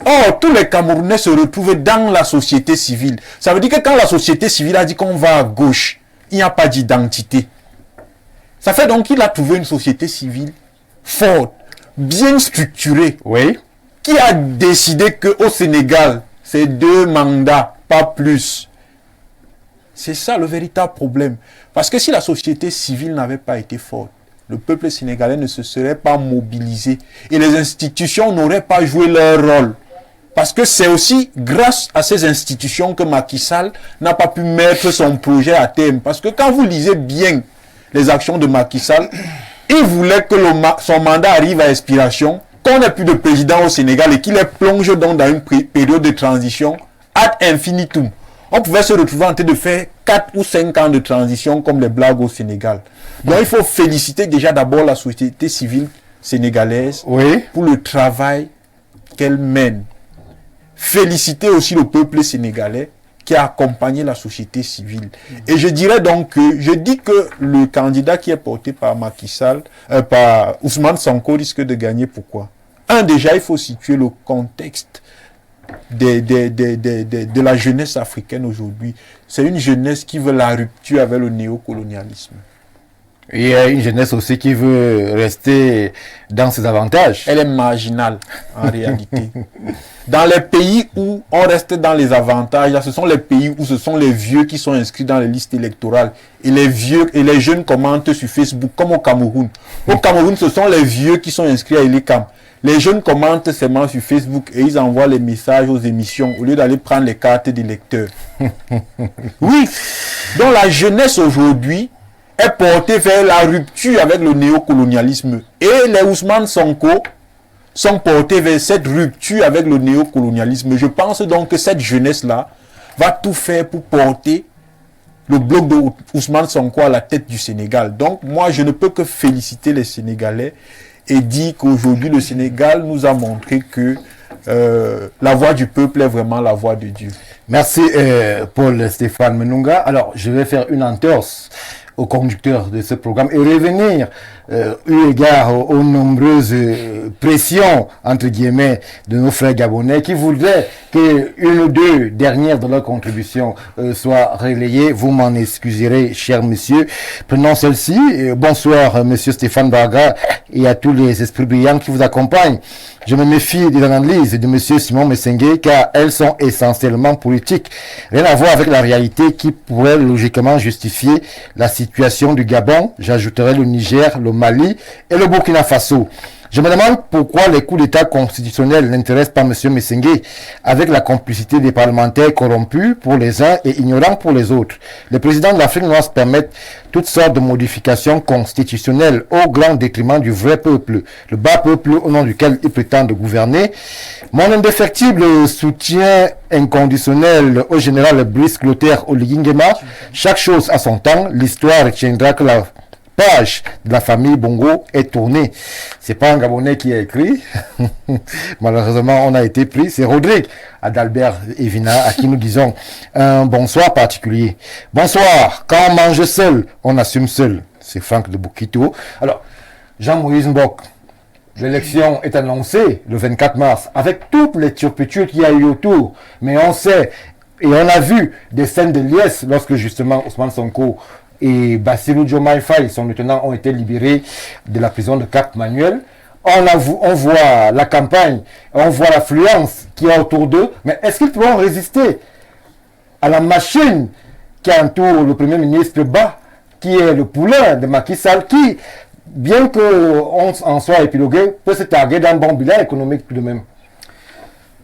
Or, tous les Camerounais se retrouvent dans la société civile. Ça veut dire que quand la société civile a dit qu'on va à gauche, il n'y a pas d'identité. Ça fait donc qu'il a trouvé une société civile forte, bien structurée, Oui. qui a décidé qu'au Sénégal, c'est 2 mandats, pas plus. C'est ça le véritable problème. Parce que si la société civile n'avait pas été forte, le peuple sénégalais ne se serait pas mobilisé et les institutions n'auraient pas joué leur rôle. Parce que c'est aussi grâce à ces institutions que Macky Sall n'a pas pu mettre son projet à terme. Parce que quand vous lisez bien les actions de Macky Sall, il voulait que son mandat arrive à expiration, qu'on n'ait plus de président au Sénégal et qu'il les plonge donc dans une période de transition ad infinitum. On pouvait se retrouver en train de faire 4 ou 5 ans de transition comme les blagues au Sénégal. Donc il faut féliciter déjà d'abord la société civile sénégalaise pour le travail qu'elle mène. Féliciter aussi le peuple sénégalais qui a accompagné la société civile. Et je dirais donc que, je dis que le candidat qui est porté par Macky Sall, par Ousmane Sonko risque de gagner. Pourquoi? Déjà, il faut situer le contexte de la jeunesse africaine aujourd'hui. C'est une jeunesse qui veut la rupture avec le néocolonialisme. Il y a une jeunesse aussi qui veut rester dans ses avantages. Elle est marginale en réalité. Dans les pays où on reste dans les avantages, ce sont les pays où ce sont les vieux qui sont inscrits dans les listes électorales. Et les vieux et les jeunes commentent sur Facebook, comme au Cameroun. Au Cameroun, ce sont les vieux qui sont inscrits à Elecam. Les jeunes commentent seulement sur Facebook et ils envoient les messages aux émissions au lieu d'aller prendre les cartes des lecteurs. Oui. Donc la jeunesse aujourd'hui est portée vers la rupture avec le néocolonialisme. Et les Ousmane Sonko sont portés vers cette rupture avec le néocolonialisme. Je pense donc que cette jeunesse-là va tout faire pour porter le bloc de Ousmane Sonko à la tête du Sénégal. Donc moi, je ne peux que féliciter les Sénégalais et dire qu'aujourd'hui, le Sénégal nous a montré que la voix du peuple est vraiment la voix de Dieu. Merci Paul Stéphane Menunga. Alors, je vais faire une entorse au conducteur de ce programme et revenir eu égard aux nombreuses pressions entre guillemets de nos frères gabonais qui voudraient que une ou deux dernières de leur contribution soient relayées. Vous m'en excuserez, cher monsieur. Prenons celle-ci. Bonsoir monsieur Stéphane Barga et à tous les esprits brillants qui vous accompagnent. Je me méfie des analyses de monsieur Simon Messengue car elles sont essentiellement politiques. Rien à voir avec la réalité qui pourrait logiquement justifier la situation du Gabon. J'ajouterai le Niger, le Mali et le Burkina Faso. Je me demande pourquoi les coups d'État constitutionnels n'intéressent pas M. Messengue, avec la complicité des parlementaires corrompus pour les uns et ignorants pour les autres. Le président de l'Afrique noire se permet toutes sortes de modifications constitutionnelles au grand détriment du vrai peuple, le bas peuple au nom duquel il prétend de gouverner. Mon indéfectible soutien inconditionnel au général Brice Clotaire Oligui-Nguema. Chaque chose à son temps, l'histoire retiendra que la page de la famille Bongo est tournée. C'est pas un Gabonais qui a écrit. Malheureusement, on a été pris. C'est Rodrigue Adalbert Evina à qui nous disons un bonsoir particulier. Bonsoir. Quand on mange seul, on assume seul. C'est Franck de Bukito. Alors, Jean-Maurice Mbok, l'élection est annoncée le 24 mars avec toutes les turpitudes qu'il y a eu autour. Mais on sait et on a vu des scènes de liesse lorsque justement Ousmane Sonko et Bassirou Diomaye Faye, son lieutenant, ont été libérés de la prison de Cap Manuel. On voit la campagne, on voit l'affluence qui est autour d'eux, mais est-ce qu'ils pourront résister à la machine qui entoure le Premier ministre Ba, qui est le poulain de Macky Sall, qui, bien qu'on en soit épilogué, peut se targuer d'un bon bilan économique tout de même?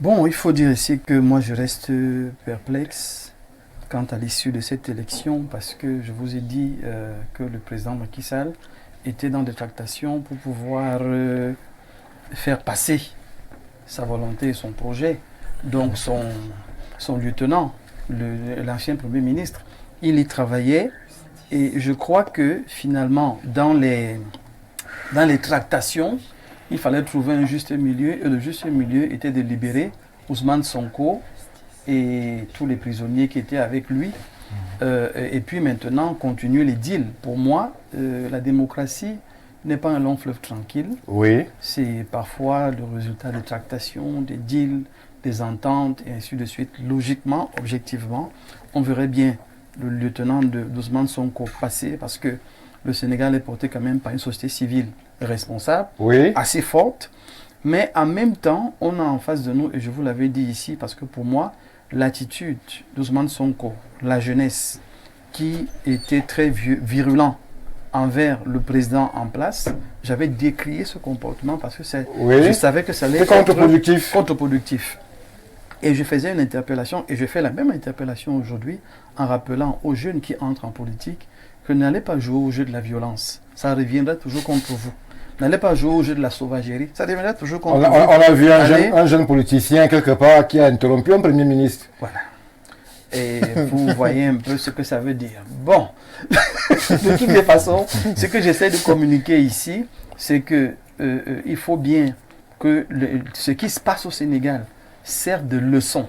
Bon, il faut dire ici que moi je reste perplexe quant à l'issue de cette élection, parce que je vous ai dit que le président Macky Sall était dans des tractations pour pouvoir faire passer sa volonté et son projet. Donc son lieutenant, l'ancien Premier ministre, il y travaillait, et je crois que finalement dans les tractations, il fallait trouver un juste milieu, et le juste milieu était de libérer Ousmane Sonko et tous les prisonniers qui étaient avec lui Et puis maintenant, continuer les deals. Pour moi, la démocratie n'est pas un long fleuve tranquille. Oui. C'est parfois le résultat des tractations, des deals, des ententes, et ainsi de suite. Logiquement, objectivement, on verrait bien le lieutenant d'Ousmane Sonko passer, parce que le Sénégal est porté quand même par une société civile responsable, Oui. assez forte. Mais en même temps, on a en face de nous, et je vous l'avais dit ici, parce que pour moi, l'attitude d'Ousmane Sonko, la jeunesse, qui était très virulent envers le président en place, j'avais décrié ce comportement parce que je savais que ça allait être contre-productif. Et je faisais une interpellation, et je fais la même interpellation aujourd'hui, en rappelant aux jeunes qui entrent en politique que n'allez pas jouer au jeu de la violence. Ça reviendra toujours contre vous. N'allez pas jouer au jeu de la sauvagerie. Ça reviendra toujours contre vous. On a vu un jeune politicien quelque part qui a interrompu un premier ministre. Voilà. Et vous voyez un peu ce que ça veut dire. Bon, de toutes les façons, ce que j'essaie de communiquer ici, c'est que il faut bien que ce qui se passe au Sénégal serve de leçon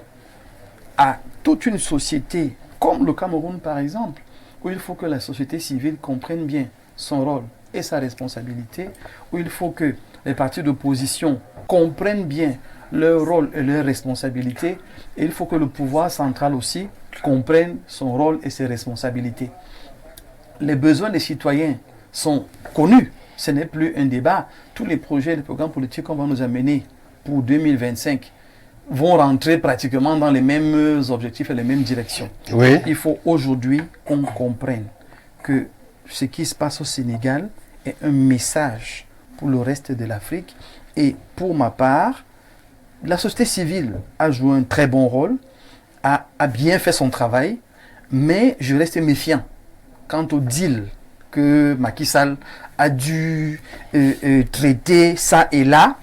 à toute une société, comme le Cameroun par exemple, où il faut que la société civile comprenne bien son rôle et sa responsabilité, où il faut que les partis d'opposition comprennent bien leur rôle et leurs responsabilités, et il faut que le pouvoir central aussi comprenne son rôle et ses responsabilités. Les besoins des citoyens sont connus, ce n'est plus un débat. Tous les projets, les programmes politiques qu'on va nous amener pour 2025 vont rentrer pratiquement dans les mêmes objectifs et les mêmes directions. Oui. Il faut aujourd'hui qu'on comprenne que ce qui se passe au Sénégal est un message pour le reste de l'Afrique. Et pour ma part, la société civile a joué un très bon rôle, a bien fait son travail, mais je reste méfiant quant au deal que Macky Sall a dû traiter ça et là.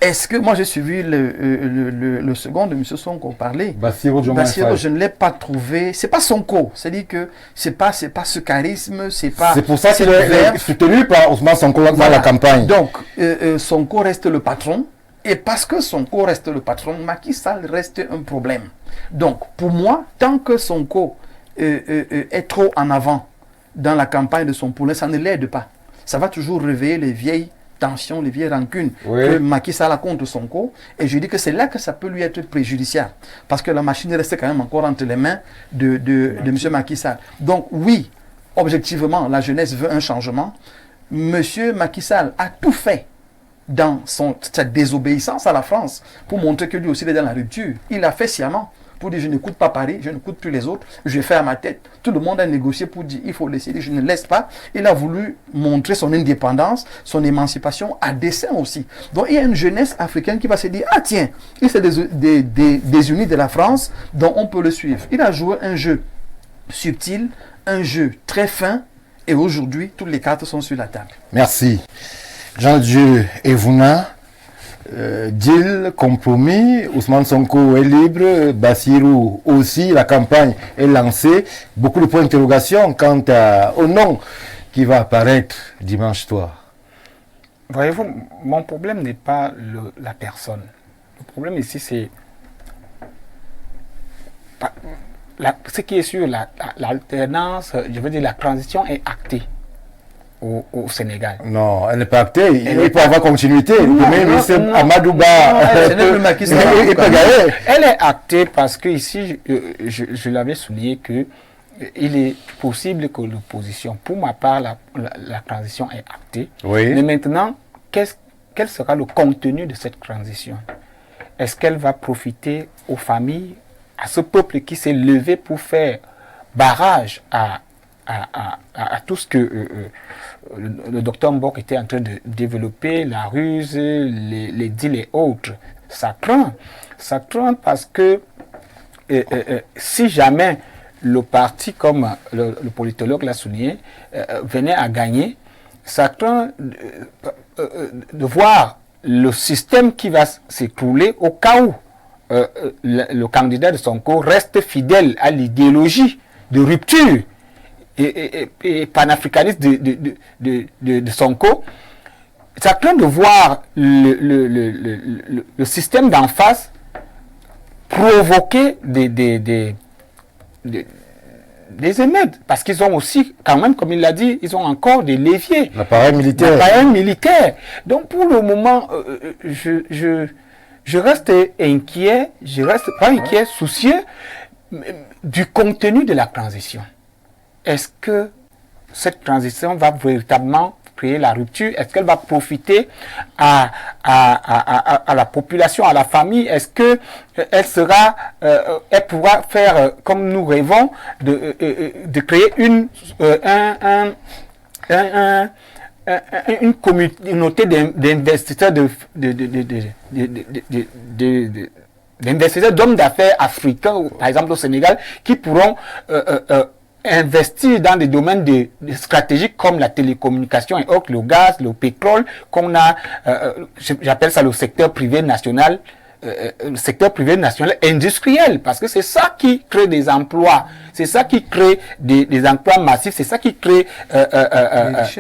Est-ce que moi j'ai suivi le second de M. Sonko parler? Bassirou, je ne l'ai pas trouvé. C'est pas Sonko. C'est-à-dire que c'est pas ce charisme, c'est pas. C'est pour ça qu'il est soutenu par Ousmane Sonko dans la campagne. Donc Sonko reste le patron. Et parce que Sonko reste le patron, Macky Sall reste un problème. Donc pour moi, tant que Sonko est trop en avant dans la campagne de son poulain, ça ne l'aide pas. Ça va toujours réveiller les vieilles tensions, les vieilles rancunes que Macky Sall a contre Sonko. Et je dis que c'est là que ça peut lui être préjudiciable. Parce que la machine reste quand même encore entre les mains de M. Macky Sall. Donc oui, objectivement, la jeunesse veut un changement. M. Macky Sall a tout fait dans sa désobéissance à la France pour montrer que lui aussi il est dans la rupture. Il a fait sciemment pour dire je n'écoute pas Paris, je n'écoute plus les autres, je vais faire à ma tête. Tout le monde a négocié pour dire il faut laisser, je ne laisse pas. Il a voulu montrer son indépendance, son émancipation à dessein aussi. Donc il y a une jeunesse africaine qui va se dire ah tiens, il s'est désuni de la France, donc on peut le suivre. Il a joué un jeu subtil, un jeu très fin, et aujourd'hui toutes les cartes sont sur la table. Merci. Jean-Dieu Evouna, deal, compromis, Ousmane Sonko est libre, Bassirou aussi, la campagne est lancée. Beaucoup de points d'interrogation quant au nom qui va apparaître dimanche soir. Voyez-vous, mon problème n'est pas la personne. Le problème ici, c'est ce qui est sûr, l'alternance, je veux dire la transition est actée. Au Sénégal. Non, elle n'est pas actée. Il peut avoir continuité. Le premier ministre Amadouba, elle est actée parce que ici, je l'avais souligné que il est possible que l'opposition, pour ma part, la transition est actée. Oui. Mais maintenant, quel sera le contenu de cette transition? Est-ce qu'elle va profiter aux familles, à ce peuple qui s'est levé pour faire barrage à tout ce que le docteur Mbok était en train de développer, la ruse, les deals et autres? Ça craint parce que si jamais le parti, comme le politologue l'a souligné, venait à gagner, ça craint de voir le système qui va s'écrouler au cas où le candidat de Sonko reste fidèle à l'idéologie de rupture et panafricaniste de Sonko. Ça craint de voir le système d'en face provoquer des des émeutes. Parce qu'ils ont aussi, quand même, comme il l'a dit, ils ont encore des leviers. L'appareil militaire. L'appareil militaire. Donc, pour le moment, je reste inquiet, je reste pas inquiet, soucieux du contenu de la transition. Est-ce que cette transition va véritablement créer la rupture? Est-ce qu'elle va profiter à la population, à la famille? Est-ce que elle pourra faire comme nous rêvons de créer une communauté d'investisseurs d'investisseurs, d'hommes d'affaires africains, par exemple au Sénégal, qui pourront investir dans des domaines stratégiques comme la télécommunication et autres, le gaz, le pétrole, qu'on a, j'appelle ça le secteur privé national, industriel, parce que c'est ça qui crée des emplois, c'est ça qui crée des emplois massifs, c'est ça qui crée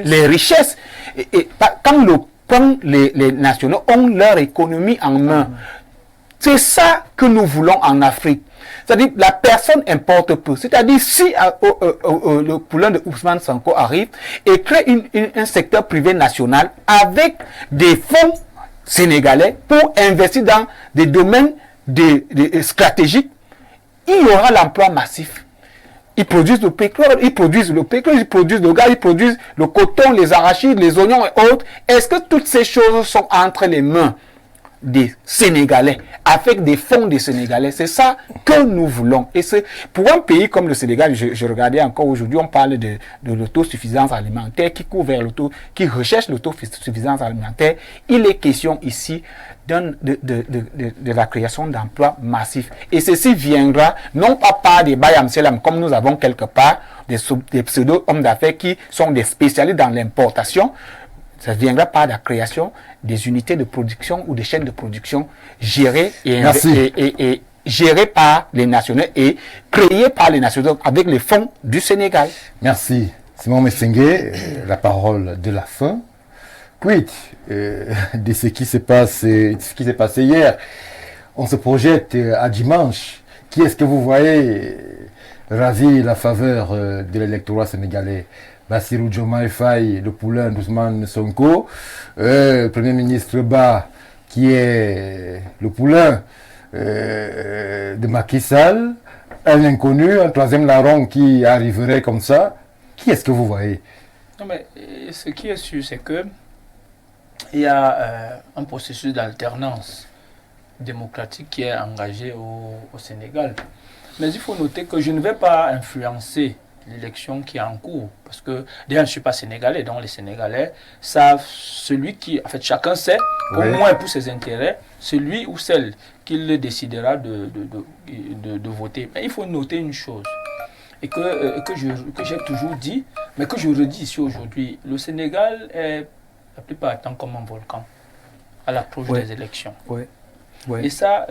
les richesses. Et quand les nationaux ont leur économie en main, c'est ça que nous voulons en Afrique. C'est-à-dire la personne importe peu. C'est-à-dire si le poulain de Ousmane Sonko arrive et crée un secteur privé national avec des fonds sénégalais pour investir dans des domaines stratégiques, il y aura l'emploi massif. Ils produisent le pétrole, ils produisent le gaz, ils produisent le coton, les arachides, les oignons et autres. Est-ce que toutes ces choses sont entre les mains des Sénégalais, avec des fonds des Sénégalais? C'est ça que nous voulons. Et c'est pour un pays comme le Sénégal, je regardais encore aujourd'hui, on parle de l'autosuffisance alimentaire, qui recherche l'autosuffisance alimentaire. Il est question ici de la création d'emplois massifs. Et ceci viendra non pas par des Bayam Selam, comme nous avons quelque part des pseudo-hommes d'affaires qui sont des spécialistes dans l'importation. Ça viendra par la création des unités de production ou des chaînes de production gérées et gérées par les nationaux et créées par les nationaux avec les fonds du Sénégal. Merci. Simon Messengue, la parole de la fin. Quid de ce qui s'est passé hier? On se projette à dimanche. Qui est-ce que vous voyez ravir la faveur de l'électorat sénégalais? Bassirou Diomaye Faye, le poulain d'Ousmane Sonko, le Premier ministre Ba, qui est le poulain de Macky Sall, un inconnu, un troisième larron qui arriverait comme ça. Qui est-ce que vous voyez? Non, mais ce qui est sûr, c'est que il y a un processus d'alternance démocratique qui est engagé au Sénégal. Mais il faut noter que je ne vais pas influencer l'élection qui est en cours, parce que déjà je ne suis pas sénégalais, donc les Sénégalais savent, en fait chacun sait, au moins pour ses intérêts, celui ou celle qu'il décidera de voter. Mais il faut noter une chose, et que j'ai toujours dit, mais que je redis ici aujourd'hui, le Sénégal est la plupart du temps comme un volcan à l'approche des élections. Et ça,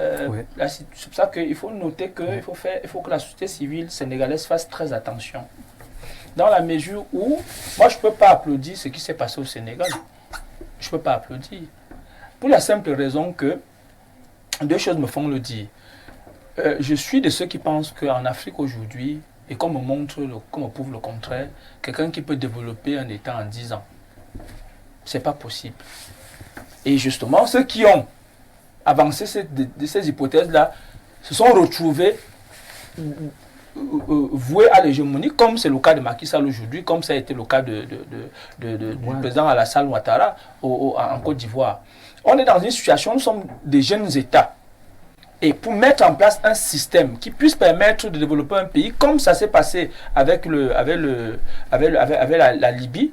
c'est pour ça qu'il faut noter qu'il faut que la société civile sénégalaise fasse très attention. Dans la mesure où, moi je ne peux pas applaudir ce qui s'est passé au Sénégal. Je ne peux pas applaudir. Pour la simple raison que deux choses me font le dire. Je suis de ceux qui pensent qu'en Afrique aujourd'hui, et qu'on me prouve le contraire, quelqu'un qui peut développer un État en 10 ans, ce n'est pas possible. Et justement, ceux qui ont avancé ces hypothèses-là se sont retrouvés voués à l'hégémonie, comme c'est le cas de Macky Sall aujourd'hui, comme ça a été le cas du président Alassane Ouattara en Côte d'Ivoire. On est dans une situation, nous sommes des jeunes États. Et pour mettre en place un système qui puisse permettre de développer un pays, comme ça s'est passé avec la Libye,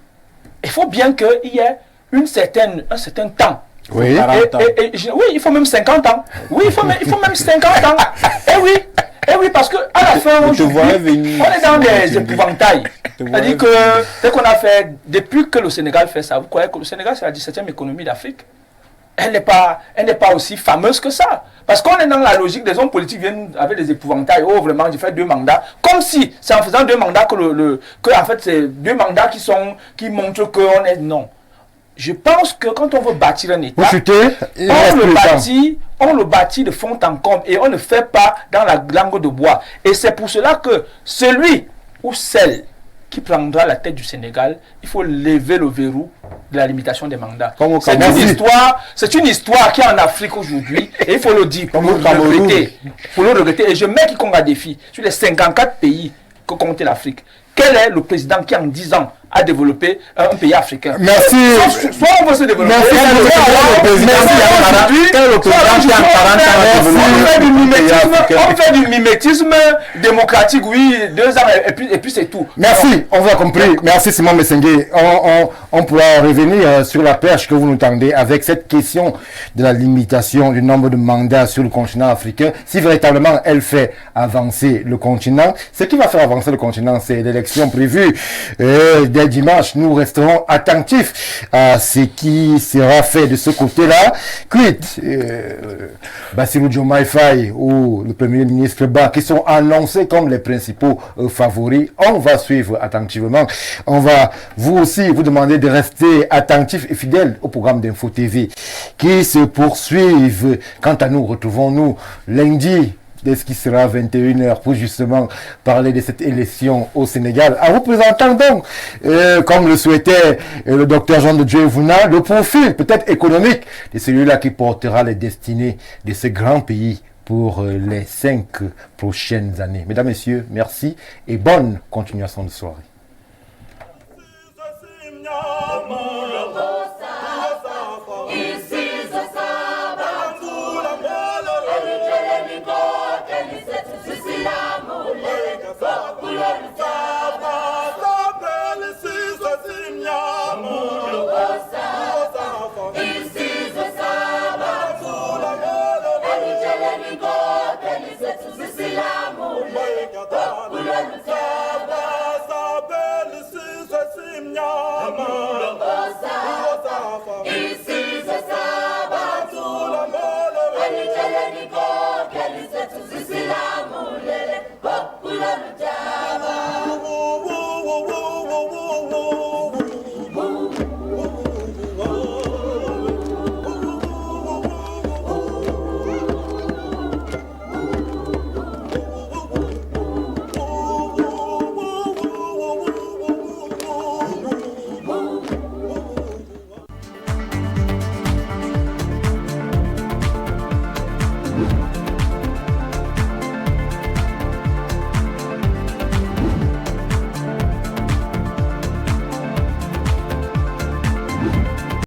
il faut bien qu'il y ait un certain temps. Oui. Oui, il faut même 50 ans. Oui, il faut même 50 ans. Et oui, parce que à la fin, aujourd'hui, on est dans des épouvantails. C'est-à-dire que dès qu'on a fait, depuis que le Sénégal fait ça, vous croyez que le Sénégal c'est la 17e économie d'Afrique? Elle n'est pas aussi fameuse que ça. Parce qu'on est dans la logique des hommes politiques viennent avec des épouvantails. Oh, vraiment, j'ai fait 2 mandats. Comme si c'est en faisant 2 mandats que en fait, c'est 2 mandats qui montrent qu'on est. Non. Je pense que quand on veut bâtir un État, on le bâtit de fond en comble et on ne fait pas dans la langue de bois. Et c'est pour cela que celui ou celle qui prendra la tête du Sénégal, il faut lever le verrou de la limitation des mandats. C'est une histoire qui est en Afrique aujourd'hui, et il faut le dire, pour le regretter. Et je mets quiconque à défi sur les 54 pays que compte l'Afrique. Quel est le président qui, en 10 ans, a développé un pays africain? Merci. Soit on veut se développer. Merci. On fait du mimétisme démocratique, oui, 2 ans, et puis c'est tout. Merci, on vous a compris. Merci Simon Messengue. On pourra revenir sur la perche que vous nous tendez avec cette question de la limitation du nombre de mandats sur le continent africain. Si véritablement elle fait avancer le continent, ce qui va faire avancer le continent, c'est l'élection prévue dès dimanche. Nous resterons attentifs à ce qui sera fait de ce côté-là. Quid Bassirou Diomaye Faye ou le Premier ministre Ba, qui sont annoncés comme les principaux favoris. On va suivre attentivement. On va vous aussi vous demander de rester attentifs et fidèles au programme d'Info TV qui se poursuivent. Quant à nous, retrouvons-nous lundi dès ce qui sera 21h pour justement parler de cette élection au Sénégal. En vous présentant donc, comme le souhaitait le docteur Jean de Dieu Vouna, le profil peut-être économique de celui-là qui portera les destinées de ce grand pays pour les 5 prochaines années. Mesdames, Messieurs, merci et bonne continuation de soirée.